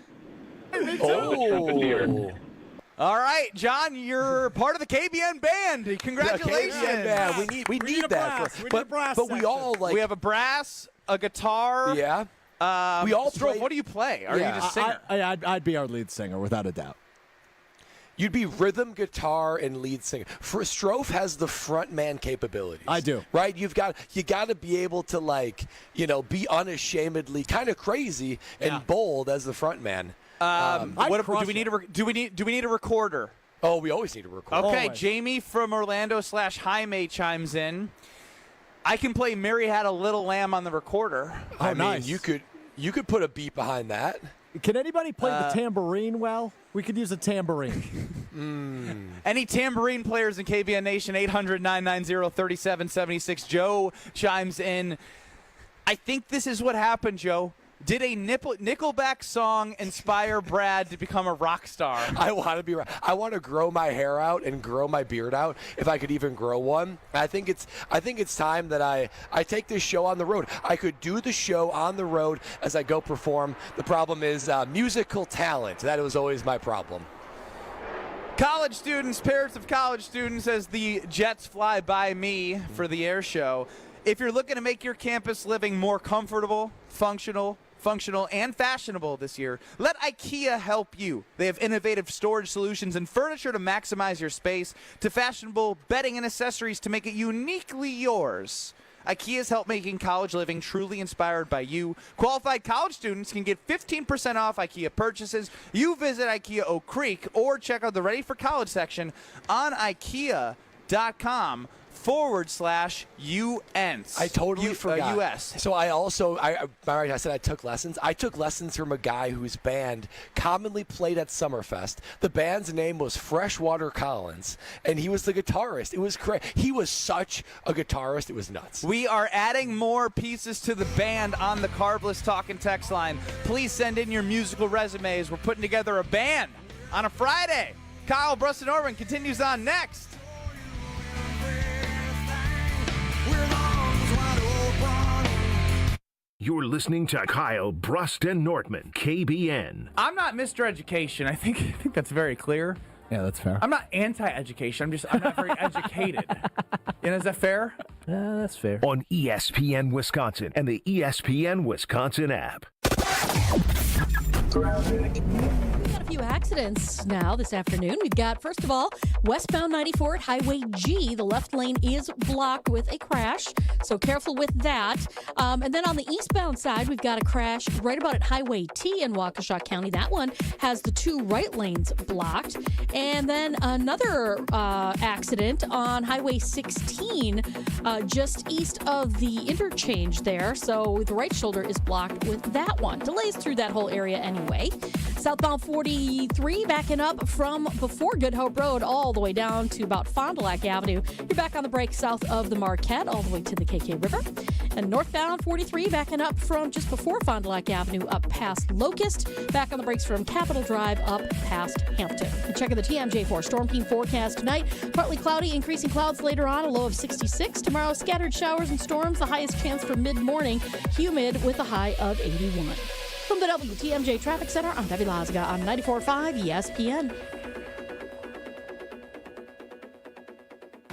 Me too. The trumpeteer. All right, John, you're part of the KBN band. Congratulations. KBN band. We need that. But we all like. We have a brass, a guitar. Yeah. We all Strofe, what do you play? Are you just a singer? I'd be our lead singer without a doubt. You'd be rhythm, guitar, and lead singer. Strofe has the frontman capabilities. I do. Right? You got to be able to be unashamedly kind of crazy and bold as the frontman. Do we need a recorder? Oh, we always need a recorder. Okay, always. Jamie from Orlando /Jaime chimes in. I can play Mary Had a Little Lamb on the recorder. I mean, you could put a beat behind that. Can anybody play the tambourine well? We could use a tambourine. Any tambourine players in KBN Nation, 800-990-3776. Joe chimes in. I think this is what happened, Joe. Did a Nickelback song inspire Brad to become a rock star? I want to grow my hair out and grow my beard out if I could even grow one. I think it's time that I take this show on the road. I could do the show on the road as I go perform. The problem is musical talent. That was always my problem. College students, parents of college students, as the jets fly by me for the air show. If you're looking to make your campus living more comfortable, functional, and fashionable this year, let IKEA help you. They have innovative storage solutions and furniture to maximize your space, to fashionable bedding and accessories to make it uniquely yours. IKEA's help making college living truly inspired by you. Qualified college students can get 15% off IKEA purchases. You visit IKEA Oak Creek or check out the Ready for College section on IKEA.com/UNs. I totally forgot. US. So I said I took lessons. I took lessons from a guy whose band commonly played at Summerfest. The band's name was Freshwater Collins, and he was the guitarist. It was crazy. He was such a guitarist. It was nuts. We are adding more pieces to the band on the Carbless Talk and Text line. Please send in your musical resumes. We're putting together a band on a Friday. Kyle Bruston Norman continues on next. You're listening to Kyle Bruston Nortman, KBN. I'm not Mr. Education. I think that's very clear. Yeah, that's fair. I'm not anti-education. I'm not very educated. Is that fair? That's fair. On ESPN Wisconsin and the ESPN Wisconsin app. We've got a few accidents now this afternoon. We've got, first of all, westbound 94 at Highway G. The left lane is blocked with a crash, so careful with that. And then on the eastbound side, we've got a crash right about at Highway T in Waukesha County. That one has the two right lanes blocked. And then another accident on Highway 16 just east of the interchange there. So the right shoulder is blocked with that one. Delays through that whole area anyway. Southbound 43 backing up from before Good Hope Road all the way down to about Fond du Lac Avenue. You're back on the break south of the Marquette all the way to the KK River. And northbound 43 backing up from just before Fond du Lac Avenue up past Locust. Back on the brakes from Capitol Drive up past Hampton. And checking the TMJ4 Storm Team forecast tonight. Partly cloudy, increasing clouds later on, a low of 66. Tomorrow, scattered showers and storms, the highest chance for mid-morning. Humid with a high of 81. From the WTMJ Traffic Center, I'm Debbie Lazaga on 94.5 ESPN.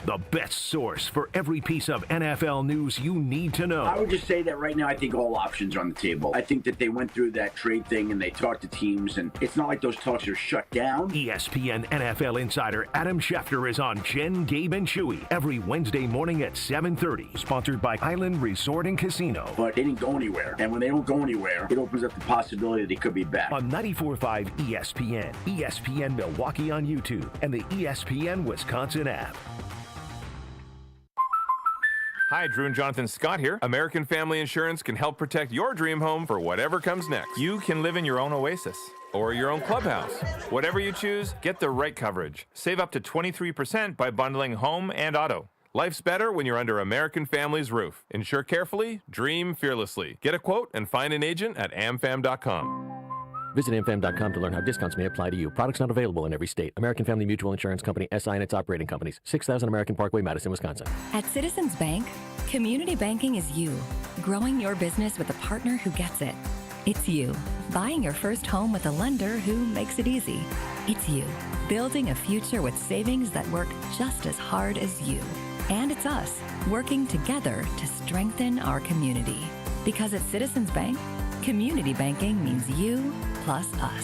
The best source for every piece of NFL news you need to know. I would just say that right now I think all options are on the table. I think that they went through that trade thing and they talked to teams, and it's not like those talks are shut down. ESPN NFL insider Adam Schefter is on Jen, Gabe, and Chewy every Wednesday morning at 7:30. Sponsored by Island Resort and Casino. But they didn't go anywhere. And when they don't go anywhere, it opens up the possibility that they could be back. On 94.5 ESPN, ESPN Milwaukee on YouTube, and the ESPN Wisconsin app. Hi, Drew and Jonathan Scott here. American Family Insurance can help protect your dream home for whatever comes next. You can live in your own oasis or your own clubhouse. Whatever you choose, get the right coverage. Save up to 23% by bundling home and auto. Life's better when you're under American Family's roof. Insure carefully, dream fearlessly. Get a quote and find an agent at amfam.com. Visit amfam.com to learn how discounts may apply to you. Products not available in every state. American Family Mutual Insurance Company, SI and its operating companies. 6000 American Parkway, Madison, Wisconsin. At Citizens Bank, community banking is you. Growing your business with a partner who gets it. It's you. Buying your first home with a lender who makes it easy. It's you. Building a future with savings that work just as hard as you. And it's us, working together to strengthen our community. Because at Citizens Bank, community banking means you plus us.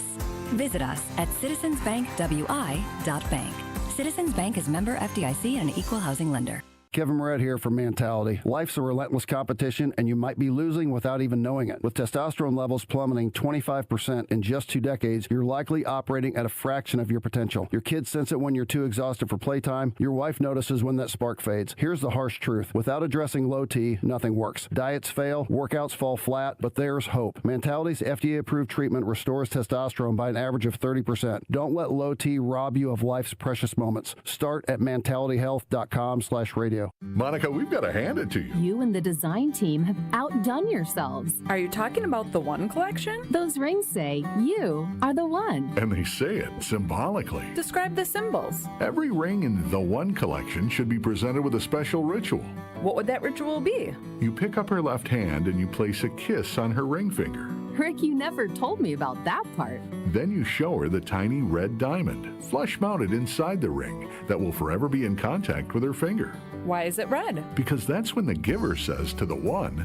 Visit us at citizensbankwi.bank. Citizens Bank is member FDIC and an equal housing lender. Kevin Moret here for Mentality. Life's a relentless competition, and you might be losing without even knowing it. With testosterone levels plummeting 25% in just 2 decades, you're likely operating at a fraction of your potential. Your kids sense it when you're too exhausted for playtime. Your wife notices when that spark fades. Here's the harsh truth. Without addressing low T, nothing works. Diets fail, workouts fall flat, but there's hope. Mentality's FDA-approved treatment restores testosterone by an average of 30%. Don't let low T rob you of life's precious moments. Start at mentalityhealth.com/radio. Monica, we've got to hand it to you. You and the design team have outdone yourselves. Are you talking about the One collection? Those rings say you are the one. And they say it symbolically. Describe the symbols. Every ring in the One collection should be presented with a special ritual. What would that ritual be? You pick up her left hand and you place a kiss on her ring finger. Rick, you never told me about that part. Then you show her the tiny red diamond, flush mounted inside the ring, that will forever be in contact with her finger. Why is it red? Because that's when the giver says to the one,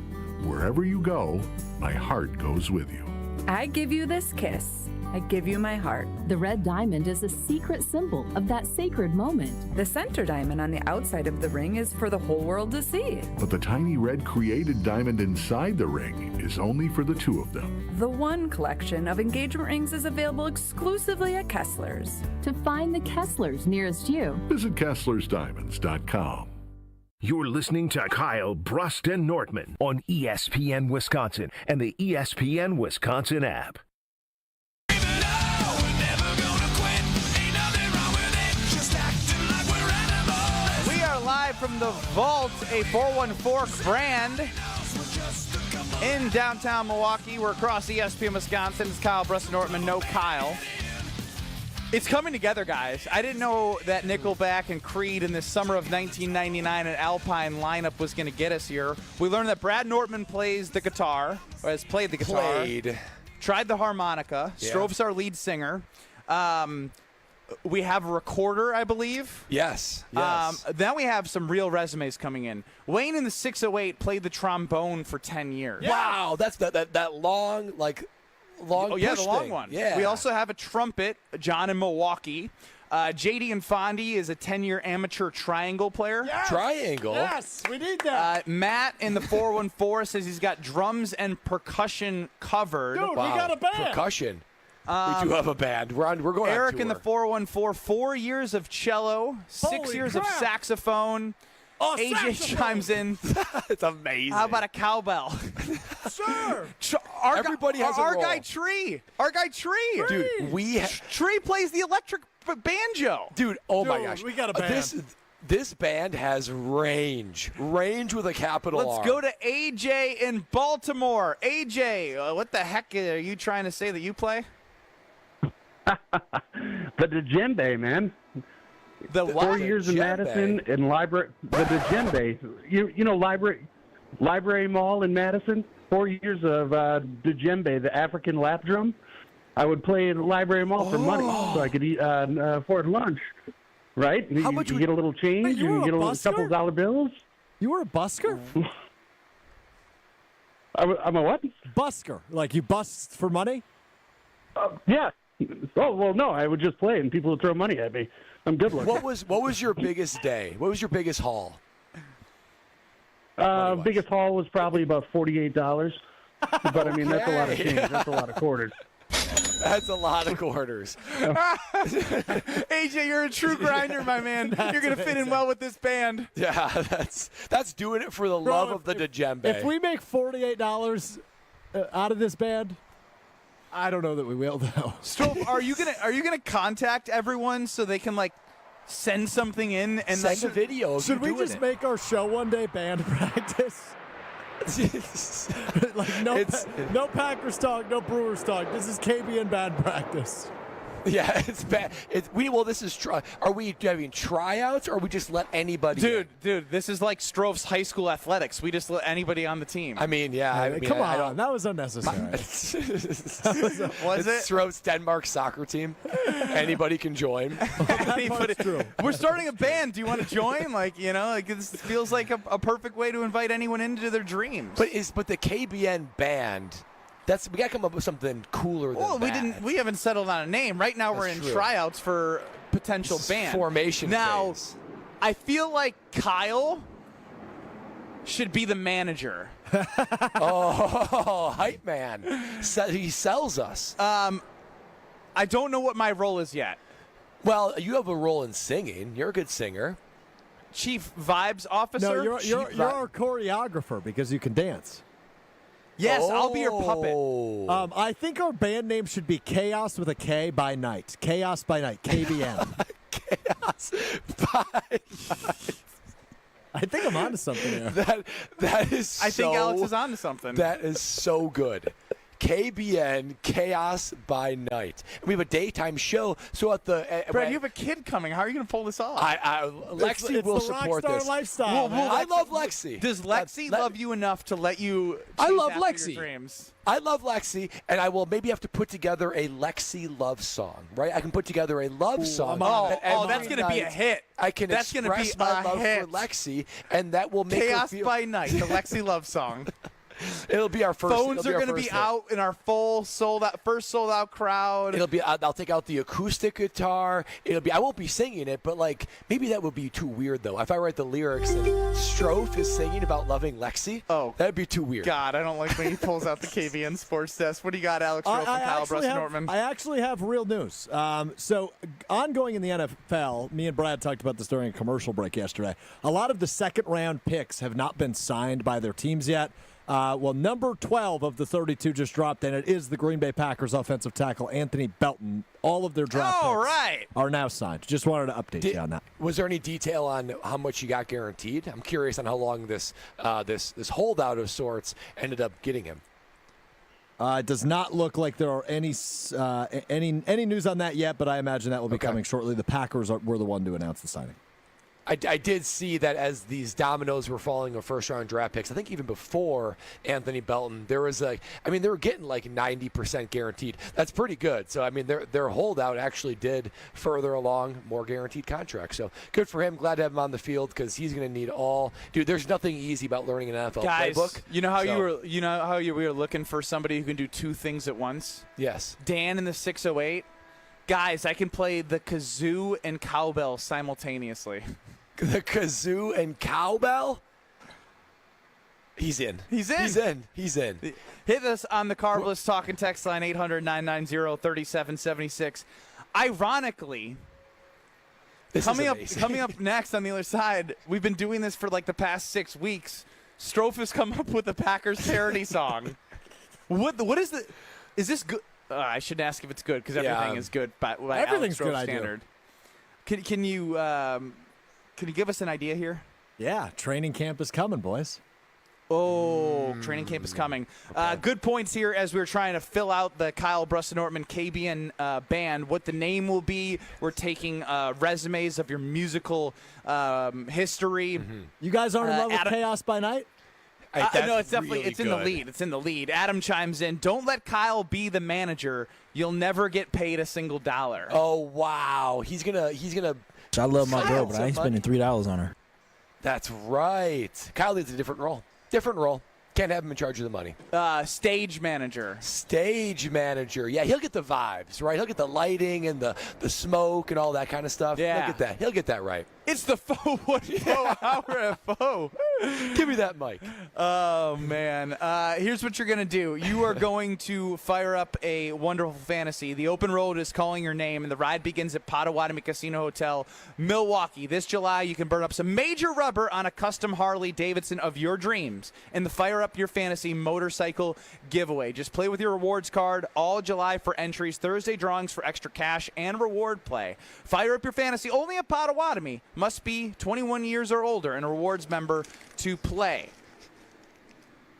wherever you go, my heart goes with you. I give you this kiss. I give you my heart. The red diamond is a secret symbol of that sacred moment. The center diamond on the outside of the ring is for the whole world to see. But the tiny red created diamond inside the ring is only for the two of them. The One collection of engagement rings is available exclusively at Kessler's. To find the Kessler's nearest you, visit KesslersDiamonds.com. You're listening to Kyle Brust and Nortman on ESPN Wisconsin and the ESPN Wisconsin app. From the vault, a 414 brand in downtown Milwaukee. We're across ESPN Wisconsin. It's Kyle Brust Nortman, no Kyle. It's coming together, guys. I didn't know that Nickelback and Creed in the summer of 1999 and Alpine lineup was going to get us here. We learned that Brad Nortman plays the guitar, or has played the guitar. Tried the harmonica. Yeah. Strove's our lead singer. We have a recorder, I believe. Yes. Then we have some real resumes coming in. Wayne in the 608 played the trombone for 10 years. Yeah. Wow, that's that long, long yeah, push the long thing. one. Yeah. We also have a trumpet, John in Milwaukee. JD and Fondy is a 10-year amateur triangle player. Yes. Triangle? Yes, we need that. Matt in the 414 says he's got drums and percussion covered. Dude, we got a band. Percussion. We do have a band. We're going Eric on tour. in the 414, 4 years of cello, 6 Holy years crap. of saxophone. Oh, AJ saxophone. chimes in. It's amazing. How about a cowbell? Sure. Everybody has a our role. guy Tree. Our guy Tree. Dude, Tree plays the electric banjo. Dude, oh my Dude, gosh. we got a band. This band has range. Range with a capital R. Let's go to AJ in Baltimore. AJ, what the heck are you trying to say that you play? The djembe, man. The what? 4 years in Madison and library. The djembe. You know library mall in Madison. 4 years of djembe, the African lap drum. I would play in the library mall for money, so I could eat afford lunch. Right? How you much get a little change, Wait, you and were you get a a busker? couple dollar bills. You were a busker? I'm a what? Busker. Like you bust for money? Yeah. Oh well, no. I would just play, and people would throw money at me. I'm good looking. What was your biggest day? What was your biggest haul? Biggest haul was probably about $48. But I mean, that's a lot of change. That's a lot of quarters. That's a lot of quarters. AJ, you're a true grinder, my man. You're going to fit in well with this band. Yeah, that's doing it for the love of the djembe. If we make $48 out of this band, I don't know that we will though. Strofe, are you gonna contact everyone so they can like send something in and Send a video of Should you we doing just it. make our show one day band practice? Like no Packers talk, no Brewers talk. This is KBN band practice. Yeah, it's bad. This is Are we having tryouts, or we just let anybody? Dude, this is like Strofe's high school athletics. We just let anybody on the team. I mean, yeah. Come on, that was unnecessary. Was it? Throws Denmark soccer team. Anybody can join. We're starting a band. Do you want to join? This feels like a perfect way to invite anyone into their dreams. But the KBN band. We gotta come up with something cooler than that. We haven't settled on a name. Right now we're in tryouts for potential band formation. Now, phase. I feel like Kyle should be the manager. Oh, hype man! He sells us. I don't know what my role is yet. Well, you have a role in singing. You're a good singer. Chief Vibes Officer. No, you're our choreographer because you can dance. Yes, I'll be your puppet. I think our band name should be Chaos with a K by Night. Chaos by Night. KBN. Chaos by Night. I think I'm onto something there. That is. I think Alex is onto something. That is so good. KBN Chaos by Night. We have a daytime show. So at the Brad, you have a kid coming. How are you going to pull this off? Lexi it's will the support rockstar this. lifestyle. I love Lexi. Does Lexi love you enough to let you? I love chase after Lexi. Your dreams? I love Lexi, and I will maybe have to put together a Lexi love song. Right? I can put together a love song. That's going to be a hit. I can That's gonna express be my a love hit. for Lexi, and that will make Chaos her feel. by Night, the Lexi love song. It'll be our first. Phones are going to be out in our first sold out crowd. It'll be. I'll take out the acoustic guitar. It'll be. I won't be singing it, but maybe that would be too weird though. If I write the lyrics and Strofe is singing about loving Lexi, that'd be too weird. God, I don't like when he pulls out the KBN Sports Desk. What do you got, Alex Strofe and Kyle Brust-Nortman? I actually have real news. So ongoing in the NFL, me and Brad talked about this during a commercial break yesterday. A lot of the second round picks have not been signed by their teams yet. Number 12 of the 32 just dropped, and it is the Green Bay Packers offensive tackle, Anthony Belton. All of their draft picks are now signed. Just wanted to update you on that. Was there any detail on how much you got guaranteed? I'm curious on how long this holdout of sorts ended up getting him. It does not look like there are any news on that yet, but I imagine that will be coming shortly. The Packers were the one to announce the signing. I did see that as these dominoes were falling of first-round draft picks, I think even before Anthony Belton, there was they were getting 90% guaranteed. That's pretty good. So, their holdout actually did further along more guaranteed contracts. So, good for him. Glad to have him on the field because he's going to need all. Dude, there's nothing easy about learning an NFL playbook. You know how we were looking for somebody who can do two things at once? Yes. Dan in the 608. Guys, I can play the kazoo and cowbell simultaneously. The kazoo and cowbell? He's in. He's in. He's in. He's in. Hit us on the Carbless Talk and Text line 800-990-3776. Ironically, Coming up next on the other side, we've been doing this for like the past 6 weeks. Strofe has come up with a Packers parody song. What is the? Is this good? I shouldn't ask if it's good because everything is good. By everything's Alex good. Strofe standard. Can you give us an idea here? Yeah, training camp is coming, boys. Oh, training camp is coming. Okay. Good points here as we're trying to fill out the Kyle Brust-Nortman KBN band. What the name will be. We're taking resumes of your musical history. Mm-hmm. You guys aren't in love with Chaos by Night? No, it's definitely in the lead. It's in the lead. Adam chimes in. Don't let Kyle be the manager. You'll never get paid a single dollar. Oh wow, he's gonna. I love my girl, but I ain't spending $3 on her. That's right. Kyle needs a different role. Can't have him in charge of the money. Stage manager. Yeah, he'll get the vibes, right? He'll get the lighting and the smoke and all that kind of stuff. Yeah. He'll get that right. It's the faux hour at faux. Give me that mic. Oh, man. Here's what you're going to do. You are going to fire up a wonderful fantasy. The open road is calling your name, and the ride begins at Potawatomi Casino Hotel, Milwaukee. This July, you can burn up some major rubber on a custom Harley Davidson of your dreams in the Fire Up Your Fantasy motorcycle giveaway. Just play with your rewards card all July for entries, Thursday drawings for extra cash and reward play. Fire Up Your Fantasy only at Potawatomi. Must be 21 years or older and a rewards member to play.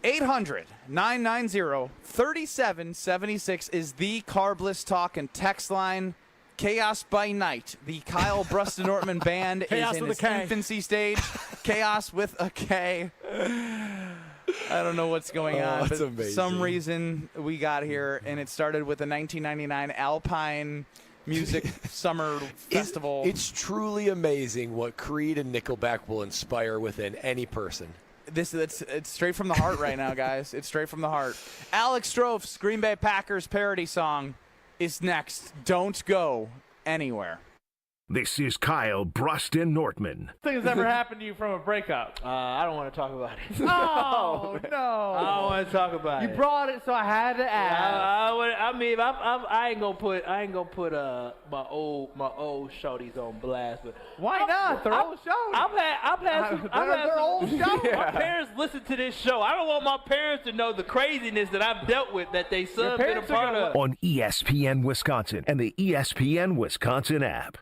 800-990-3776 is the Carbless Talk and text line. Chaos by Night. The Kyle Brust-Nortman band is in its infancy stage. Chaos with a K. I don't know what's going on, but for some reason we got here, and it started with a 1999 Alpine Music Summer Festival. It's truly amazing what Creed and Nickelback will inspire within any person. It's straight from the heart right now, guys. It's straight from the heart. Alex Strofe's Green Bay Packers parody song is next. Don't go anywhere. This is Kyle Brust-Nortman. Thing has ever happened to you from a breakup? I don't want to talk about it. Oh, no. I don't want to talk about it. You brought it, so I had to ask. I ain't gonna put my old shorties on blast, but why not? They're old shows. I've had some old shows. My parents listen to this show. I don't want my parents to know the craziness that I've dealt with that they son been a part of. On ESPN Wisconsin and the ESPN Wisconsin app.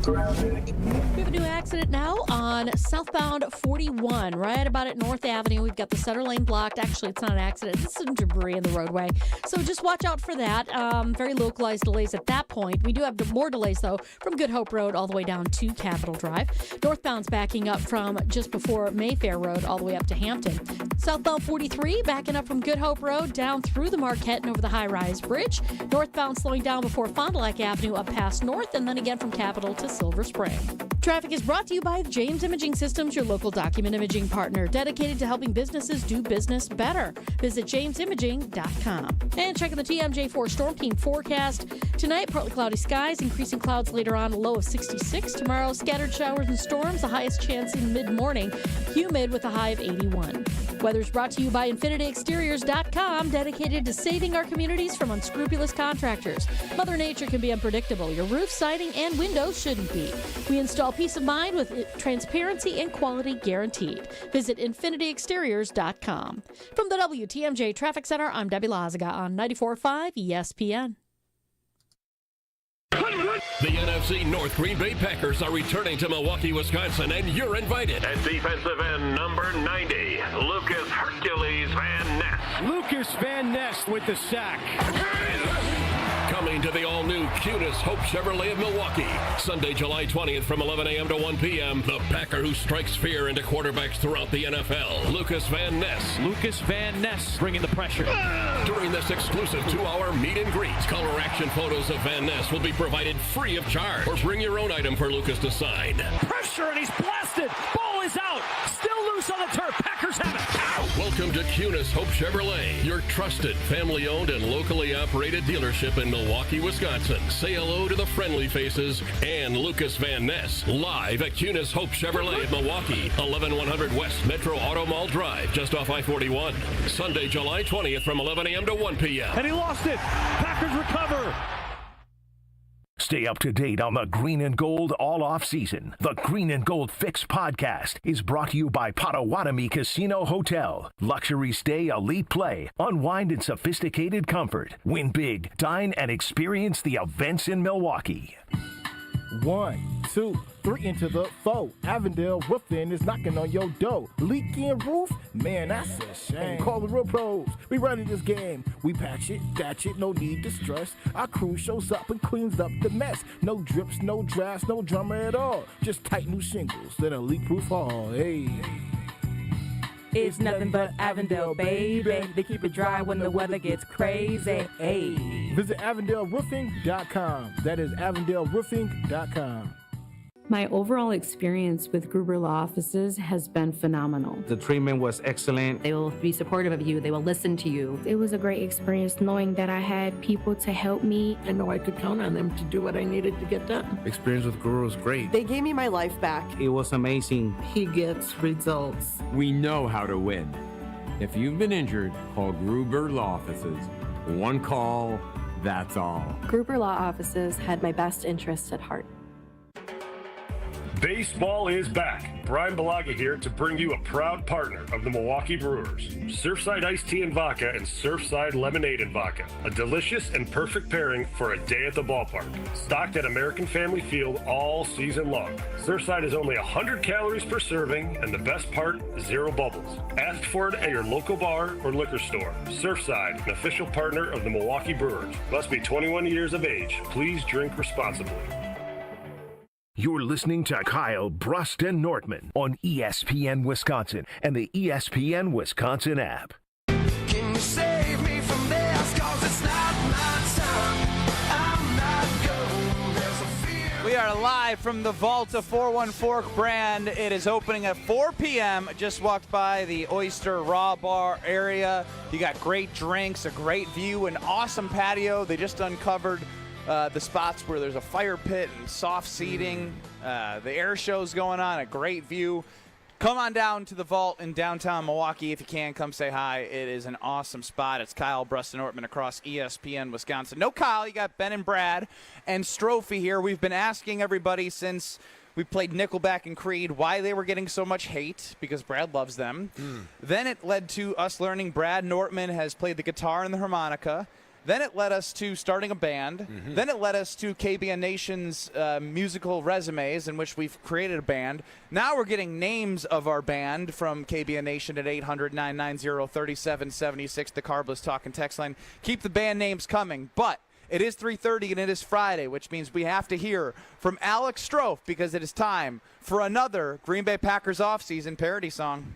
We have a new accident now on southbound 41, right about at North Avenue. We've got the center lane blocked. Actually, it's not an accident. It's some debris in the roadway. So just watch out for that. Very localized delays at that point. We do have more delays, though, from Good Hope Road all the way down to Capitol Drive. Northbound's backing up from just before Mayfair Road all the way up to Hampton. Southbound 43 backing up from Good Hope Road down through the Marquette and over the high-rise bridge. Northbound slowing down before Fond du Lac Avenue up past North, and then again from Capitol to Silver Spring. Traffic is brought to you by James Imaging Systems, your local document imaging partner, dedicated to helping businesses do business better. Visit jamesimaging.com. And checking the TMJ4 Storm Team forecast. Tonight, partly cloudy skies, increasing clouds later on, a low of 66. Tomorrow, scattered showers and storms, the highest chance in mid-morning. Humid with a high of 81. Weather's brought to you by InfinityExteriors.com, dedicated to saving our communities from unscrupulous contractors. Mother Nature can be unpredictable. Your roof, siding, and windows shouldn't be. We install peace of mind with transparency and quality guaranteed. Visit InfinityExteriors.com. From the WTMJ Traffic Center, I'm Debbie Lazaga on 94.5 ESPN. The NFC North Green Bay Packers are returning to Milwaukee, Wisconsin, and you're invited. At defensive end number 90, Lucas Hercules Van Ness. Lucas Van Ness with the sack. Coming to the all-new Cunis Hope Chevrolet of Milwaukee. Sunday, July 20th from 11 a.m. to 1 p.m. The Packer who strikes fear into quarterbacks throughout the NFL. Lucas Van Ness. Lucas Van Ness bringing the pressure. During this exclusive 2-hour meet and greet, color action photos of Van Ness will be provided free of charge. Or bring your own item for Lucas to sign. Pressure, and he's blasted. Ball is out. Still loose on the turf. Packers have it. Welcome to Cunis Hope Chevrolet, your trusted, family-owned and locally operated dealership in Milwaukee, Wisconsin. Say hello to the friendly faces and Lucas Van Ness, live at Cunis Hope Chevrolet in Milwaukee, 11100 West Metro Auto Mall Drive, just off I-41. Sunday, July 20th from 11 a.m. to 1 p.m. And he lost it. Packers recover. Stay up to date on the Green and Gold all off season. The Green and Gold Fix podcast is brought to you by Potawatomi Casino Hotel. Luxury stay, elite play, unwind in sophisticated comfort. Win big, dine, and experience the events in Milwaukee. 1, 2, 3 into the 4. Avondale Roofing is knocking on your door. Leaking roof? Man, that's a shame. Call the real pros. We running this game. We patch it, thatch it, no need to stress. Our crew shows up and cleans up the mess. No drips, no drafts, no drama at all. Just tight new shingles, then a leak-proof hall. Hey. It's nothing but Avondale, baby. They keep it dry when the weather gets crazy. Hey. Visit AvondaleRoofing.com. That is AvondaleRoofing.com. My overall experience with Gruber Law Offices has been phenomenal. The treatment was excellent. They will be supportive of you. They will listen to you. It was a great experience knowing that I had people to help me. I know I could count on them to do what I needed to get done. Experience with Gruber was great. They gave me my life back. It was amazing. He gets results. We know how to win. If you've been injured, call Gruber Law Offices. One call, that's all. Gruber Law Offices had my best interests at heart. Baseball is back. Brian Balaga here to bring you a proud partner of the Milwaukee Brewers. Surfside Iced Tea and Vodka and Surfside Lemonade and Vodka. A delicious and perfect pairing for a day at the ballpark. Stocked at American Family Field all season long. Surfside is only 100 calories per serving, and the best part, 0 bubbles. Ask for it at your local bar or liquor store. Surfside, an official partner of the Milwaukee Brewers. Must be 21 years of age. Please drink responsibly. You're listening to Kyle Brust and Nortman on ESPN Wisconsin and the ESPN Wisconsin app. Can you save me from this? 'Cause it's not my time. I'm not going. There's a fear. We are live from the vault of 414 brand. It is opening at 4 p.m. Just walked by the Oyster Raw Bar area. You got great drinks, a great view, an awesome patio. They just uncovered the spots where there's a fire pit and soft seating. The air show's going on, a great view. Come on down to the vault in downtown Milwaukee if you can. Come say hi. It is an awesome spot. It's Kyle Brust and Ortman across ESPN Wisconsin. No Kyle, you got Ben and Brad and Strophy here. We've been asking everybody since we played Nickelback and Creed why they were getting so much hate, because Brad loves them. Then it led to us learning Brad Nortman has played the guitar and the harmonica. Then it led us to starting a band. Then it led us to KBN Nation's musical resumes, in which we've created a band. Now we're getting names of our band from KBN Nation at 800-990-3776, the Carbless Talk and Text line. Keep the band names coming. But it is 3:30 and it is Friday, which means we have to hear from Alex Strofe, because it is time for another Green Bay Packers offseason parody song.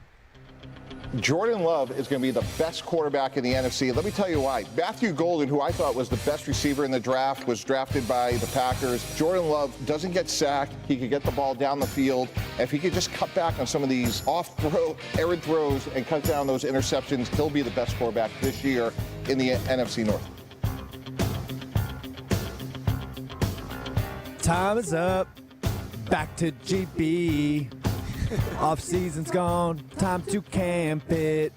Jordan Love is going to be the best quarterback in the NFC. Let me tell you why. Matthew Golden, who I thought was the best receiver in the draft, was drafted by the Packers. Jordan Love doesn't get sacked. He could get the ball down the field. If he could just cut back on some of these off-throw, errant throws and cut down those interceptions, he'll be the best quarterback this year in the NFC North. Time is up. Back to GB. Off season's gone, time to camp it.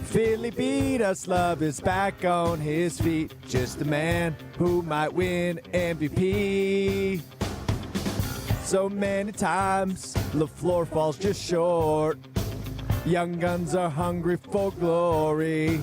Philly beat us, Love is back on his feet. Just a man who might win MVP. So many times, LaFleur falls just short. Young guns are hungry for glory.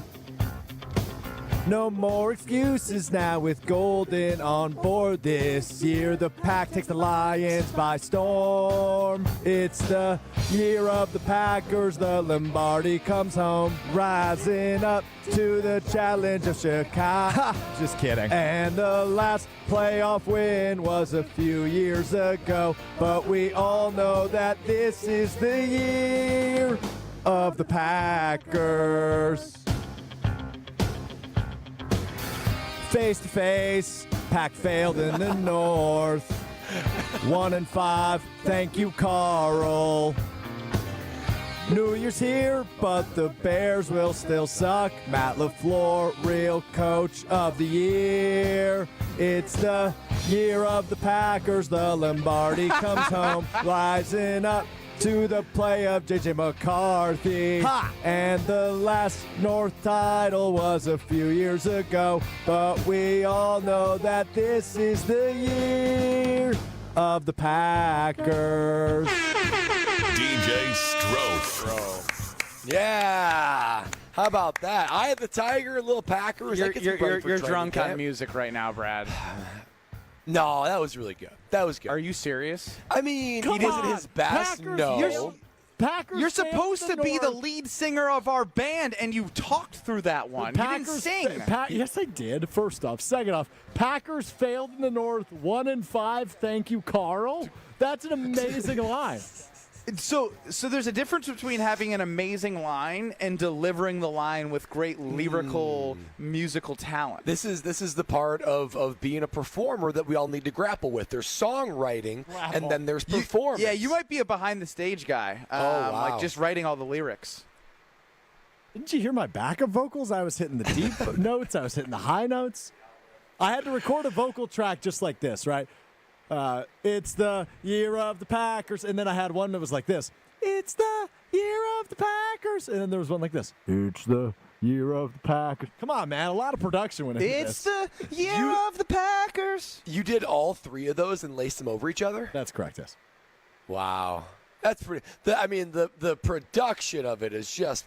No more excuses now with Golden on board this year. The Pack takes the Lions by storm. It's the year of the Packers. The Lombardi comes home, rising up to the challenge of Chicago. Just kidding. And the last playoff win was a few years ago. But we all know that this is the year of the Packers. Face to face, Pack failed in the North. 1-5, thank you, Carl. New Year's here, but the Bears will still suck. Matt LaFleur, real coach of the year. It's the year of the Packers. The Lombardi comes home, rising up to the play of J.J. McCarthy. Ha! And the last North title was a few years ago. But we all know that this is the year of the Packers. DJ Strofe. Yeah. How about that? I had the Tiger, little Packers. You're drunk on music right now, Brad. No, that was really good. That was good. Are you serious? I mean, he isn't his best. Packers, No. You're supposed to be the lead singer of our band, and you talked through that one. You didn't sing. Yes, I did. First off. Second off, Packers failed in the North 1-5. Thank you, Carl. That's an amazing line. So there's a difference between having an amazing line and delivering the line with great lyrical, musical talent. This is the part of being a performer that we all need to grapple with. There's songwriting, and then there's performance. You might be a behind-the-stage guy. Wow. Like just writing all the lyrics. Didn't you hear my backup vocals? I was hitting the deep notes. I was hitting the high notes. I had to record a vocal track just like this, right? It's the year of the Packers. And then I had one that was like this. It's the year of the Packers. And then there was one like this. It's the year of the Packers. Come on, man. A lot of production went into It's this. the year of the Packers. You did all three of those and laced them over each other? That's correct, yes. Wow. That's pretty. The production of it is just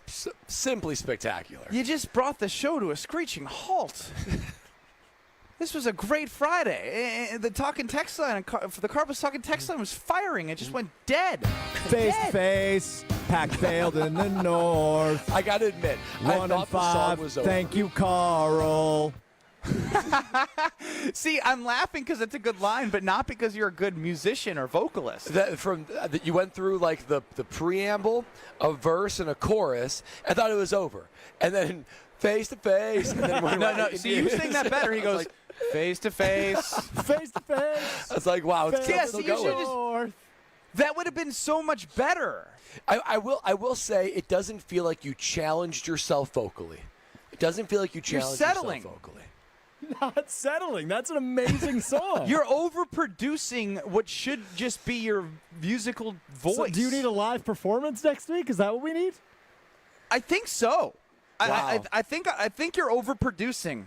simply spectacular. You just brought the show to a screeching halt. This was a great Friday. The talking text line, for the Cardinals talking text line was firing. It just went dead. Face to face. Pack failed in the North. I got to admit, I thought the song was over. Thank you, Carl. See, I'm laughing because it's a good line, but not because you're a good musician or vocalist. You went through like the preamble, a verse, and a chorus. I thought it was over, and then face to face. And then no. See, you sing that better. He goes like, face to face, face to face. I was like, wow, it's still going. That would have been so much better. I will say it doesn't feel like you challenged yourself vocally. It doesn't feel like you challenged yourself vocally. Not settling. That's an amazing song. You're overproducing what should just be your musical voice. So do you need a live performance next week? Is that what we need? I think so. Wow. I think you're overproducing.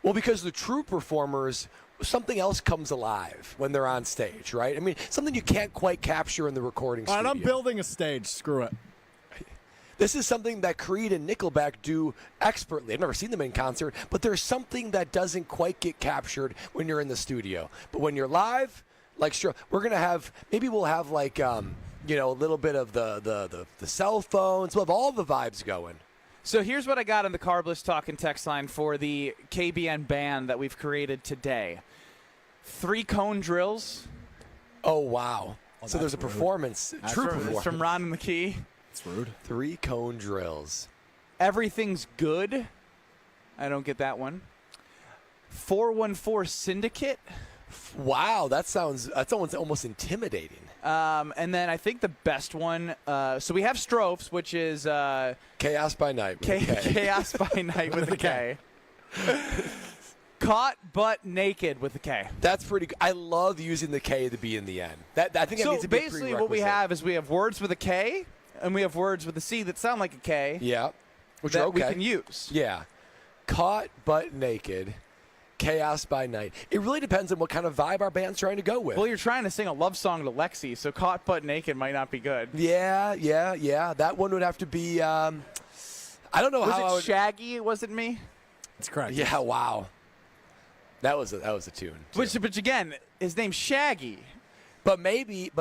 Well, because the true performers, something else comes alive when they're on stage, right? I mean, something you can't quite capture in the recording studio. All right, I'm building a stage. Screw it. This is something that Creed and Nickelback do expertly. I've never seen them in concert, but there's something that doesn't quite get captured when you're in the studio. But when you're live, like we're gonna have, maybe we'll have like a little bit of the cell phones. We'll have all the vibes going. So here's what I got on the Carbless Talking text line for the KBN band that we've created today. 3 cone drills. Oh wow! So there's a performance, true performance. It's from Ron McKee. It's rude. 3 cone drills. Everything's good. I don't get that one. 414 Syndicate. Wow, that's almost intimidating. And then I think the best one. So we have Strophes, which is Chaos by Night. Chaos by Night with a K. Caught Butt Naked with a K. That's pretty good. I love using the K to be in the end. I think that needs to be a prerequisite. Basically what we have is we have words with a K, and we have words with a C that sound like a K. Yeah. Which that are okay. we can use. Yeah. Caught Butt Naked. Chaos by Night. It really depends on what kind of vibe our band's trying to go with. Well, you're trying to sing a love song to Lexi, so Caught Butt Naked might not be good. Yeah. That one would have to be, I don't know how Was it Shaggy? It wasn't me? That's correct. Yeah, wow. That was a tune. Which again, his name's Shaggy. But maybe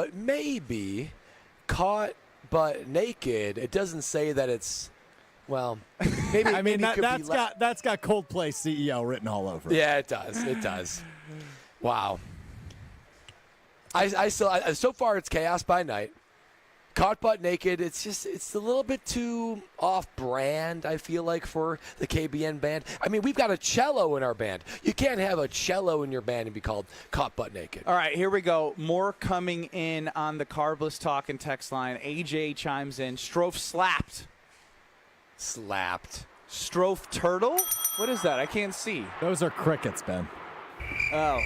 Caught Butt Naked, it doesn't say that it's, well, maybe. I mean, maybe that's got Coldplay CEO written all over it. Yeah, it does. Wow. I still so far it's Chaos by Night. Caught Butt Naked, it's a little bit too off-brand, I feel like, for the KBN band. I mean, we've got a cello in our band. You can't have a cello in your band and be called Caught Butt Naked. All right, here we go. More coming in on the Carbless Talk and text line. AJ chimes in. Strofe slapped. Strofe turtle? What is that? I can't see. Those are crickets, Ben. Oh.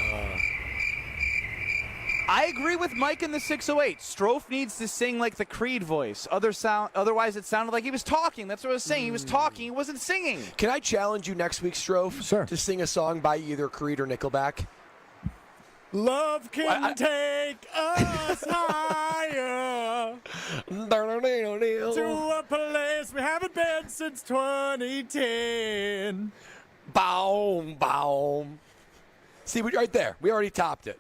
I agree with Mike in the 608. Strofe needs to sing like the Creed voice. Otherwise, it sounded like he was talking. That's what I was saying. He was talking. He wasn't singing. Can I challenge you next week, Strofe? Sure. To sing a song by either Creed or Nickelback? Love can take us higher to a place we haven't been since 2010. Boom, boom. See, right there. We already topped it.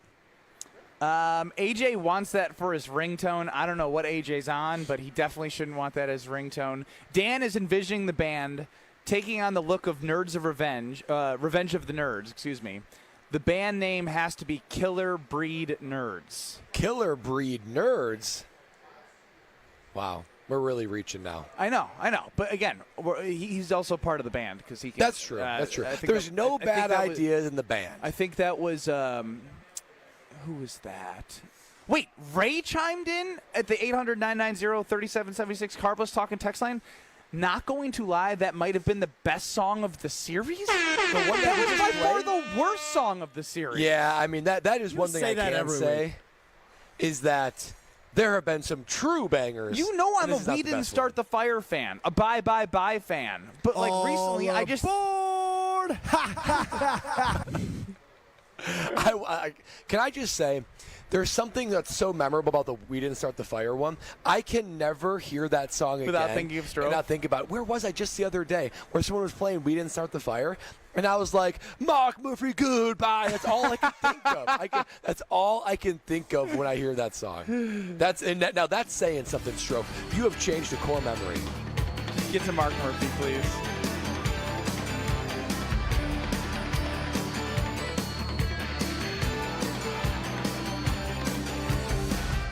AJ wants that for his ringtone. I don't know what AJ's on, but he definitely shouldn't want that as ringtone. Dan is envisioning the band taking on the look of Nerds of Revenge, Revenge of the Nerds, excuse me. The band name has to be Killer Breed Nerds. Killer Breed Nerds? Wow. We're really reaching now. I know. But again, he's also part of the band because he can. That's true. That's true. There's no bad ideas in the band. I think that was who was that? Wait, Ray chimed in at the 800-990-3776 Carbless Talking text line. Not going to lie, that might have been the best song of the series. The one that was by far the worst song of the series. Yeah, I mean that is one thing I can say is that there have been some true bangers. You know I'm a We Didn't Start the Fire fan, a Bye Bye Bye fan. But like recently, I just can I just say, there's something that's so memorable about the We Didn't Start the Fire one. I can never hear that song without again thinking of Strofe. And not think about it. Where was I just the other day where someone was playing We Didn't Start the Fire, and I was like, Mark Murphy, goodbye. That's all I can think of. That's all I can think of when I hear that song. Now that's saying something, Strofe. You have changed a core memory. Just get to Mark Murphy, please.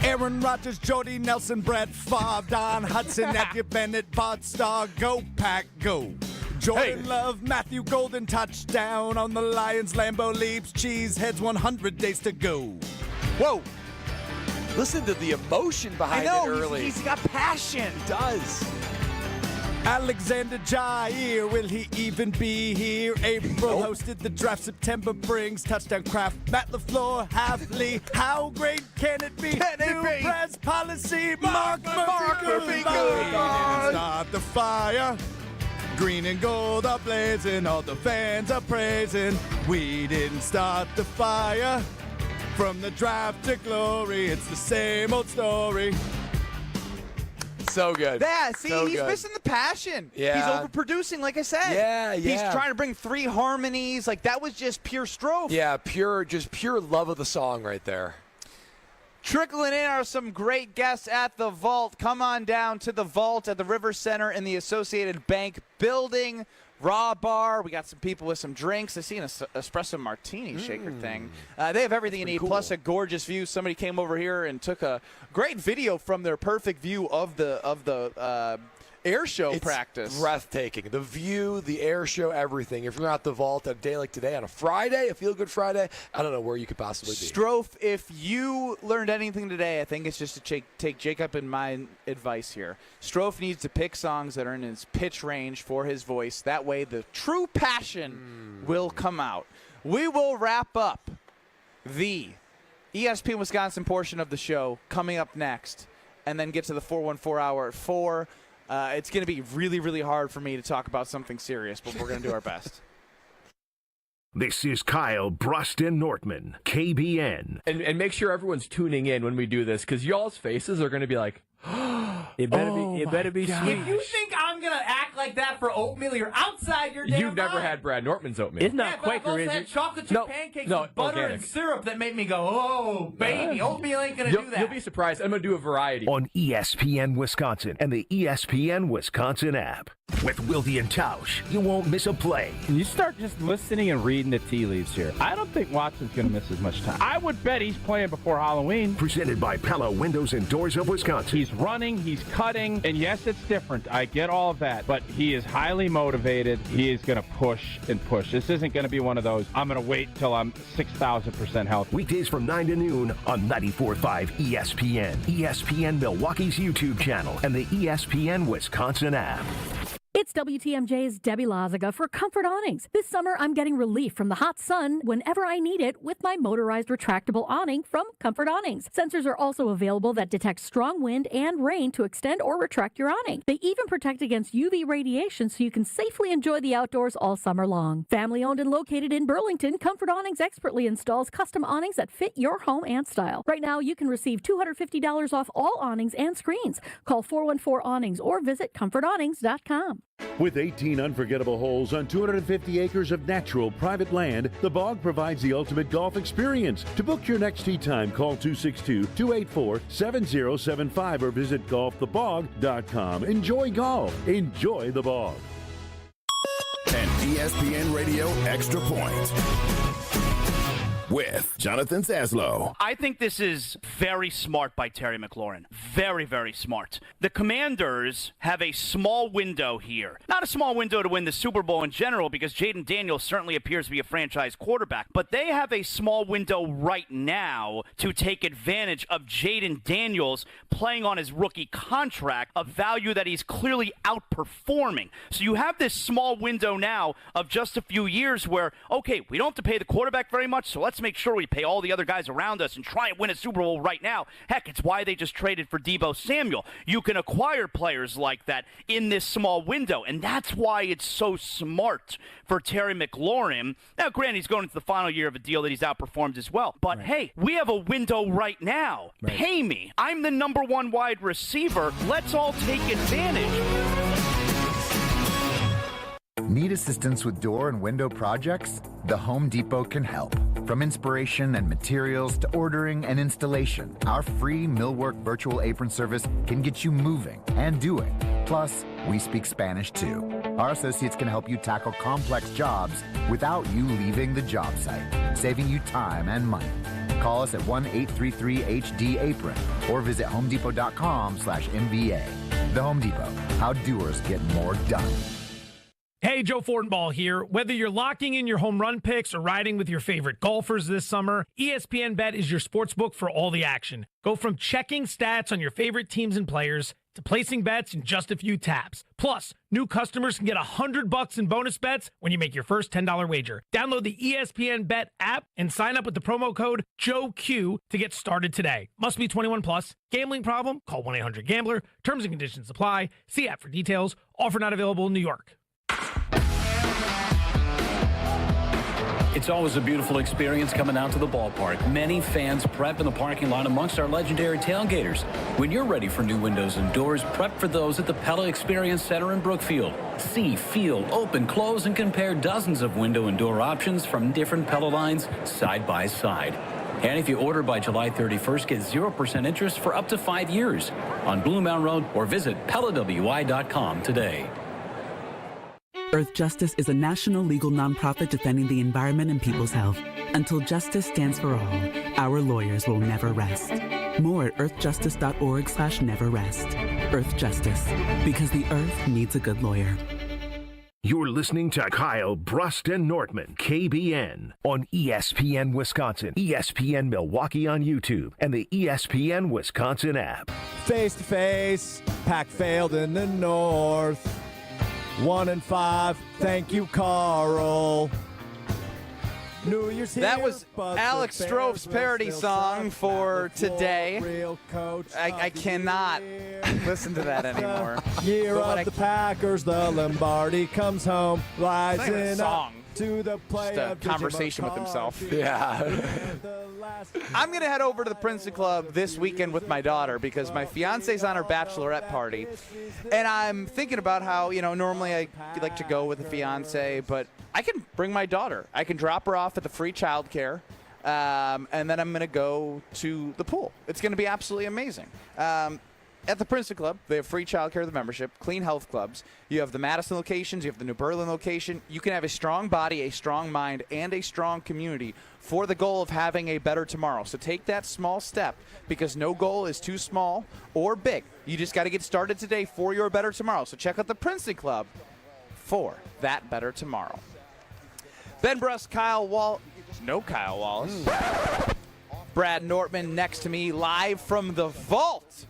Aaron Rodgers, Jordy Nelson, Brett Favre, Don Hudson, Matthew Bennett, Bart Starr, go Pack, go. Jordan Love, Matthew Golden, touchdown on the Lions, Lambeau leaps, Cheeseheads, 100 days to go. Whoa. Listen to the emotion behind it early. He's got passion. He does. Alexander Jair, will he even be here? April hosted the draft, September brings touchdown craft. Matt LaFleur, Halfley, how great can it be? New press policy, Mark Murphy, goodbye. Start the fire, green and gold are blazing, all the fans are praising. We didn't start the fire, from the draft to glory, it's the same old story. So good. Yeah, see, so he's good. missing the passion. Yeah. He's overproducing, like I said. Yeah. He's trying to bring 3 harmonies. Like, that was just pure Strofe. Yeah, pure love of the song right there. Trickling in are some great guests at the Vault. Come on down to the Vault at the River Center in the Associated Bank building. Raw bar. We got some people with some drinks. I see an espresso martini shaker thing. They have everything you need, cool. plus a gorgeous view. Somebody came over here and took a great video from their perfect view of the air show practice. Breathtaking. The view, the air show, everything. If you're not at the Vault a day like today on a Friday, a feel-good Friday, I don't know where you could possibly be. Strofe, if you learned anything today, I think it's just to take Jacob and my advice here. Strofe needs to pick songs that are in his pitch range for his voice. That way the true passion will come out. We will wrap up the ESPN Wisconsin portion of the show coming up next, and then get to the 414 hour at 4. It's going to be really, really hard for me to talk about something serious, but we're going to do our best. This is Kyle Broston Nortman, KBN. And make sure everyone's tuning in when we do this, because y'all's faces are going to be like, it better be sweet. If you think I'm going to act like that for oatmeal, you're outside your damn You've never mind. had Brad Nortman's oatmeal. It's not Quaker, is I've it? had chocolate chip pancakes with butter organic. and syrup that make me go, oh, baby, oatmeal ain't going to do that. You'll be surprised. I'm going to do a variety. On ESPN Wisconsin and the ESPN Wisconsin app. With Wilde and Tausch, you won't miss a play. You start just listening and reading the tea leaves here. I don't think Watson's going to miss as much time. I would bet he's playing before Halloween. Presented by Pella Windows and Doors of Wisconsin. He's running, he's cutting, and yes, it's different. I get all of that, but he is highly motivated. He is going to push and push. This isn't going to be one of those, I'm going to wait till I'm 6,000% healthy. Weekdays from 9 to noon on 94.5 ESPN, ESPN Milwaukee's YouTube channel, and the ESPN Wisconsin app. It's WTMJ's Debbie Loziga for Comfort Awnings. This summer, I'm getting relief from the hot sun whenever I need it with my motorized retractable awning from Comfort Awnings. Sensors are also available that detect strong wind and rain to extend or retract your awning. They even protect against UV radiation so you can safely enjoy the outdoors all summer long. Family owned and located in Burlington, Comfort Awnings expertly installs custom awnings that fit your home and style. Right now, you can receive $250 off all awnings and screens. Call 414-AWNINGS or visit comfortawnings.com. With 18 unforgettable holes on 250 acres of natural private land, the Bog provides the ultimate golf experience. To book your next tee time, call 262-284-7075 or visit golfthebog.com. Enjoy golf. Enjoy the Bog. An ESPN Radio Extra Point with Jonathan Zaslow. I think this is very smart by Terry McLaurin. Very, very smart. The Commanders have a small window here. Not a small window to win the Super Bowl in general because Jaden Daniels certainly appears to be a franchise quarterback. But they have a small window right now to take advantage of Jaden Daniels playing on his rookie contract, a value that he's clearly outperforming. So you have this small window now of just a few years where, okay, we don't have to pay the quarterback very much, so let's make sure we pay all the other guys around us and try and win a Super Bowl right now. Heck, it's why they just traded for Deebo Samuel. You can acquire players like that in this small window, and that's why it's so smart for Terry McLaurin. Now, granted, he's going into the final year of a deal that he's outperformed as well. But, hey, we have a window right now. Right. Pay me. I'm the number one wide receiver. Let's all take advantage. Need assistance with door and window projects? The Home Depot can help. From inspiration and materials to ordering and installation, our free Millwork virtual apron service can get you moving and doing. Plus, we speak Spanish too. Our associates can help you tackle complex jobs without you leaving the job site, saving you time and money. Call us at 1-833-HD-APRON or visit homedepot.com/MVA. The Home Depot, how doers get more done. Hey, Joe Fortenbaugh here. Whether you're locking in your home run picks or riding with your favorite golfers this summer, ESPN Bet is your sportsbook for all the action. Go from checking stats on your favorite teams and players to placing bets in just a few taps. Plus, new customers can get $100 in bonus bets when you make your first $10 wager. Download the ESPN Bet app and sign up with the promo code JOEQ to get started today. Must be 21 plus. Gambling problem? Call 1-800-GAMBLER. Terms and conditions apply. See app for details. Offer not available in New York. It's always a beautiful experience coming out to the ballpark. Many fans prep in the parking lot amongst our legendary tailgaters. When you're ready for new windows and doors, prep for those at the Pella Experience Center in Brookfield. See, feel, open, close, and compare dozens of window and door options from different Pella lines side by side. And if you order by July 31st, get 0% interest for up to 5 years on Blue Mountain Road or visit PellaWI.com today. Earth Justice is a national legal nonprofit defending the environment and people's health. Until justice stands for all, our lawyers will never rest. More at earthjustice.org/neverrest. Earth Justice, because the earth needs a good lawyer. You're listening to Kyle Brust and Nortman, KBN, on ESPN Wisconsin, ESPN Milwaukee on YouTube, and the ESPN Wisconsin app. Face to face, Pack failed in the North. 1-5. Thank you, Carl. New Year's here. That was Alex Strove's parody song for today. I cannot listen to that anymore. Year of the Packers, the Lombardi comes home, rising up to the play just a of conversation with himself. Yeah. I'm going to head over to the Princeton Club this weekend with my daughter because my fiance's on her bachelorette party. And I'm thinking about how, normally I like to go with a fiance, but I can bring my daughter. I can drop her off at the free childcare, and then I'm going to go to the pool. It's going to be absolutely amazing. At the Princeton Club, they have free childcare, the membership, clean health clubs. You have the Madison locations, you have the New Berlin location. You can have a strong body, a strong mind, and a strong community for the goal of having a better tomorrow. So take that small step because no goal is too small or big. You just got to get started today for your better tomorrow. So check out the Princeton Club for that better tomorrow. Ben Brust, Kyle Wallace. Brad Nortman next to me live from the vault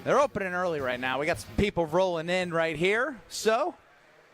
They're opening early right now. We got some people rolling in right here. So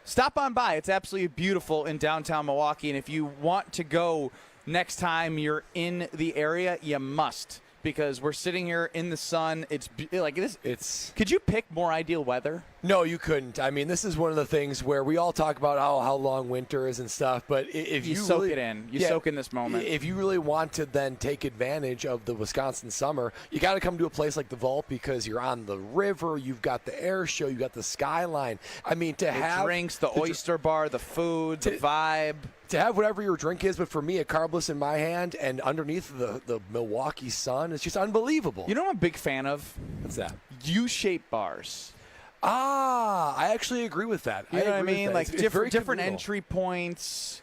stop on by. It's absolutely beautiful in downtown Milwaukee. And if you want to go next time you're in the area, you must. Because we're sitting here in the sun. It's like this. Could you pick more ideal weather? No, you couldn't. I mean, this is one of the things where we all talk about how long winter is and stuff, but if you soak really, it in, you soak in this moment. If you really want to then take advantage of the Wisconsin summer, you got to come to a place like the Vault because you're on the river, you've got the air show, you've got the skyline. I mean, to have drinks, the oyster bar, the food, the vibe. To have whatever your drink is, but for me, a carbless in my hand and underneath the Milwaukee sun, it's just unbelievable. You know what I'm a big fan of? What's that? U-shaped bars. I actually agree with that. You know what I mean? Like It's different communal. entry points.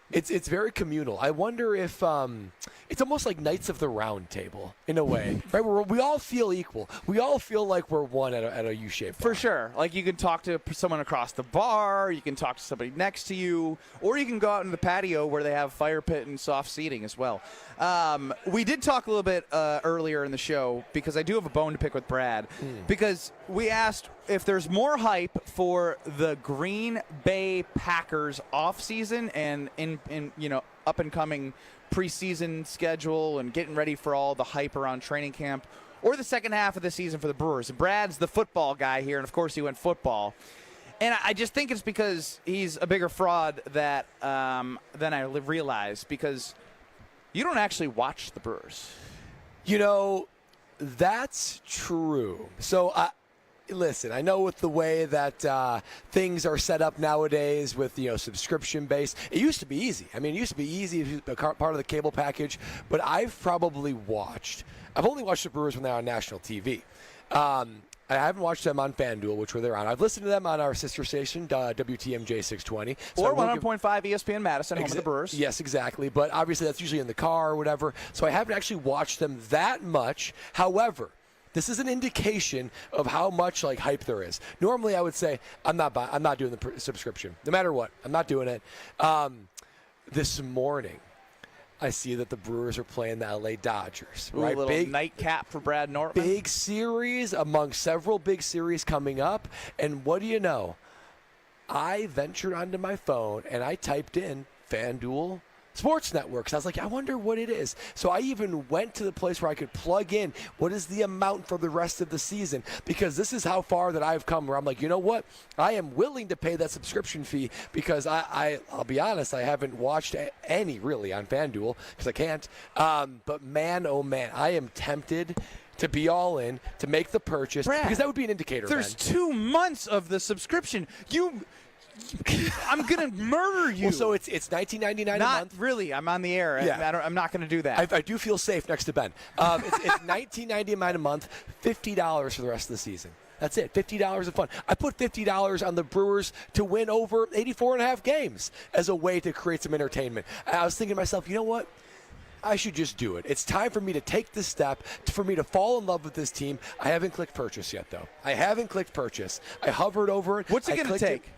It's very communal. I wonder if it's almost like Knights of the Round Table in a way, right? Where we all feel equal. We all feel like we're one at a U-shaped bar. For sure. Like you can talk to someone across the bar, you can talk to somebody next to you, or you can go out into the patio where they have fire pit and soft seating as well. We did talk a little bit earlier in the show because I do have a bone to pick with Brad because we asked if there's more hype for the Green Bay Packers offseason and in up and coming preseason schedule and getting ready for all the hype around training camp, or the second half of the season for the Brewers. And Brad's the football guy here, and of course he went football. And I just think it's because he's a bigger fraud than I realized, because you don't actually watch the Brewers. You know, that's true. So listen, I know with the way that things are set up nowadays with, subscription based, it used to be easy. I mean, it used to be easy if you're part of the cable package, but I've only watched the Brewers when they're on national TV. I haven't watched them on FanDuel, which they're on. I've listened to them on our sister station, WTMJ 620. Or 100.5 ESPN Madison, home of the Brewers. Yes, exactly. But obviously that's usually in the car or whatever. So I haven't actually watched them that much. However, this is an indication of how much hype there is. Normally, I would say I'm not doing the subscription, no matter what. I'm not doing it. This morning, I see that the Brewers are playing the LA Dodgers. Ooh, right, a little big nightcap for Brad Nortman. Big series among several big series coming up, and what do you know? I ventured onto my phone and I typed in FanDuel Sports Networks. I was like, I wonder what it is. So I even went to the place where I could plug in what is the amount for the rest of the season, because this is how far that I've come, where I'm like, you know what? I am willing to pay that subscription fee, because I'll be honest, I haven't watched any really on FanDuel because I can't. But man, oh man, I am tempted to be all in, to make the purchase, Brad, because that would be an indicator. There's 2 months of the subscription. I'm gonna murder you. Well, so it's $19.99 a month. Not really. I'm on the air. Yeah. I'm not gonna do that. I do feel safe next to Ben. It's $19.99 a month, $50 for the rest of the season. That's it, $50 of fun. I put $50 on the Brewers to win over 84.5 games as a way to create some entertainment. I was thinking to myself, you know what? I should just do it. It's time for me to take this step, for me to fall in love with this team. I haven't clicked purchase yet, though. I haven't clicked purchase. I hovered over it. What's it going to take?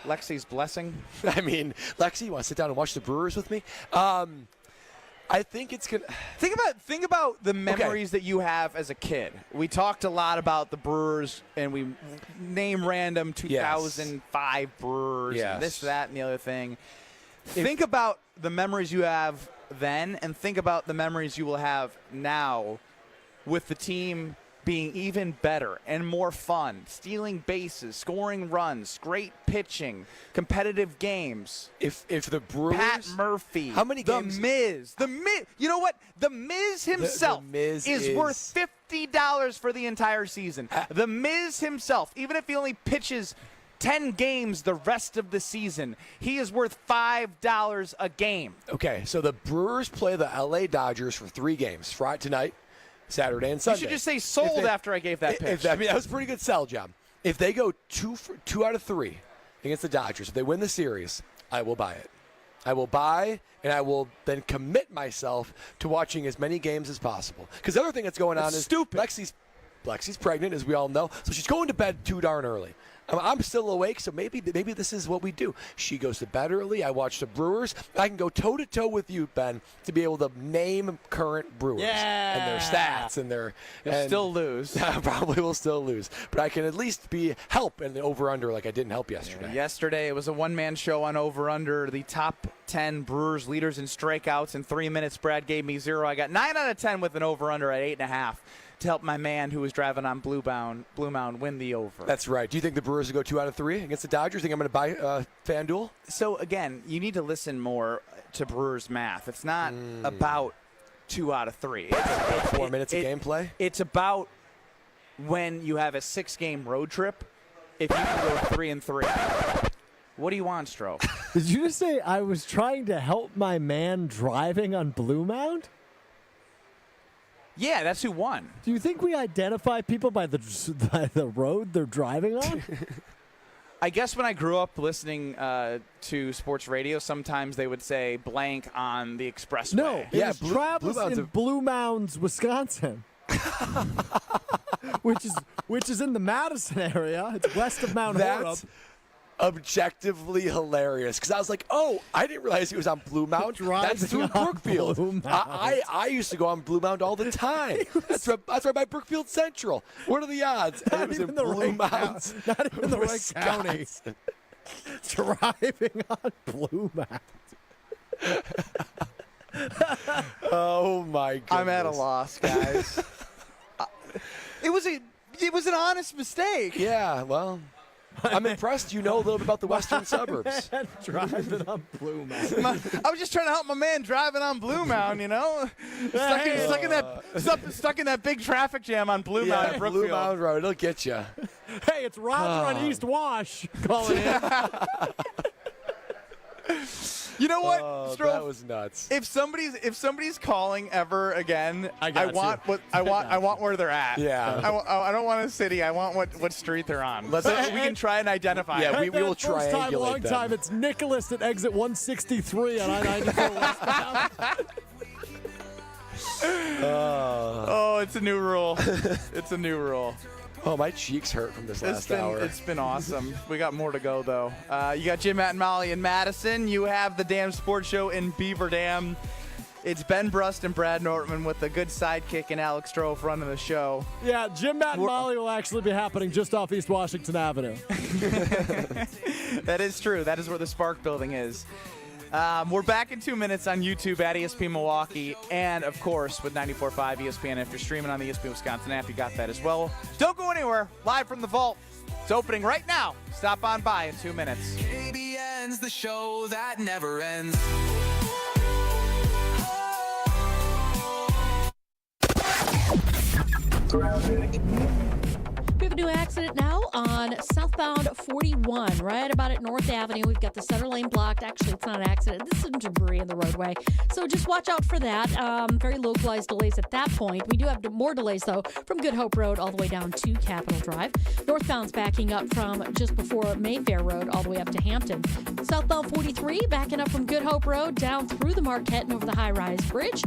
Lexi's blessing? I mean, Lexi, you want to sit down and watch the Brewers with me? I think it's going to... Think about the memories that you have as a kid. We talked a lot about the Brewers, and we name random 2005 Brewers, and this, that, and the other thing. Think about the memories you have then, and think about the memories you will have now with the team being even better and more fun, stealing bases, scoring runs, great pitching, competitive games. If the Brewers, Pat Murphy, how many games? The Miz. You know what? The Miz himself the Miz is worth $50 for the entire season. The Miz himself, even if he only pitches 10 games the rest of the season, he is worth $5 a game. Okay, so the Brewers play the LA Dodgers for 3 games, Friday tonight, Saturday, and Sunday. You should just say sold after I gave that pitch. That was a pretty good sell job. If they go 2 out of 3 against the Dodgers, if they win the series, I will buy it. I will buy, and I will then commit myself to watching as many games as possible. Because the other thing that's going on is stupid. Lexi's Lexi's pregnant, as we all know, so she's going to bed too darn early. I'm still awake, so maybe this is what we do. She goes to bed early. I watch the Brewers. I can go toe-to-toe with you, Ben, to be able to name current Brewers and their stats. And still lose. Probably will still lose. But I can at least help in the over-under like I didn't help yesterday. Yesterday, it was a one-man show on over-under. The top 10 Brewers leaders in strikeouts in 3 minutes. Brad gave me 0. I got 9 out of 10 with an over-under at 8.5. To help my man who was driving on Blue Mound win the over. That's right. Do you think the Brewers will go 2 out of 3 against the Dodgers? Think I'm going to buy FanDuel? So, again, you need to listen more to Brewers math. It's not about 2 out of 3. 4 minutes of gameplay? It's about when you have a 6-game road trip, if you can go 3-3. What do you want, Stro? Did you just say I was trying to help my man driving on Blue Mound? Yeah, that's who won. Do you think we identify people by the road they're driving on? I guess when I grew up listening to sports radio, sometimes they would say blank on the expressway. No, it's Travis in Blue Mounds, Wisconsin. which is in the Madison area. It's west of Mount Horeb. That's objectively hilarious, because I was like, oh, I didn't realize he was on Blue Mound. That's through Brookfield. I used to go on Blue Mound all the time. That's right by Brookfield Central. What are the odds? Not it was even in the Blue right Mounds. Not even the right county. Wisconsin. Driving on Blue Mound. Oh my goodness. I'm at a loss, guys. It was an honest mistake. Yeah, well, I'm impressed you know a little bit about the western suburbs. Driving on Blue Mound. I was just trying to help my man driving on Blue Mound, you know? Stuck in that big traffic jam on Blue Mound at Brookfield. Blue Mound Road, it'll get you. Hey, it's Roger on East Wash calling in. You know what, Stroh? That was nuts. If somebody's calling ever again, I want where they're at. Yeah. I don't want a city. I want what street they're on. We can try and identify. Yeah, we will triangulate them. Long time. It's Nicholas at exit 163 on I-94 westbound. Oh, it's a new rule. It's a new rule. Oh, my cheeks hurt from this last hour. It's been awesome. We got more to go, though. You got Jim, Matt, and Molly in Madison. You have the Dam Sports Show in Beaver Dam. It's Ben Brust and Brad Nortman with a good sidekick and Alex Stroh running the show. Yeah, Jim, Matt, and Molly will actually be happening just off East Washington Avenue. That is true. That is where the Spark Building is. We're back in 2 minutes on YouTube at ESPN Milwaukee, and of course with 94.5 ESPN. If you're streaming on the ESPN Wisconsin app, you got that as well. Don't go anywhere. Live from the vault. It's opening right now. Stop on by in 2 minutes. KBN's the show that never ends. We have a new accident now on southbound 41, right about at North Avenue. We've got the center lane blocked. Actually, it's not an accident. This is some debris in the roadway. So just watch out for that. Very localized delays at that point. We do have more delays, though, from Good Hope Road all the way down to Capitol Drive. Northbound's backing up from just before Mayfair Road all the way up to Hampton. Southbound 43 backing up from Good Hope Road down through the Marquette and over the high-rise bridge.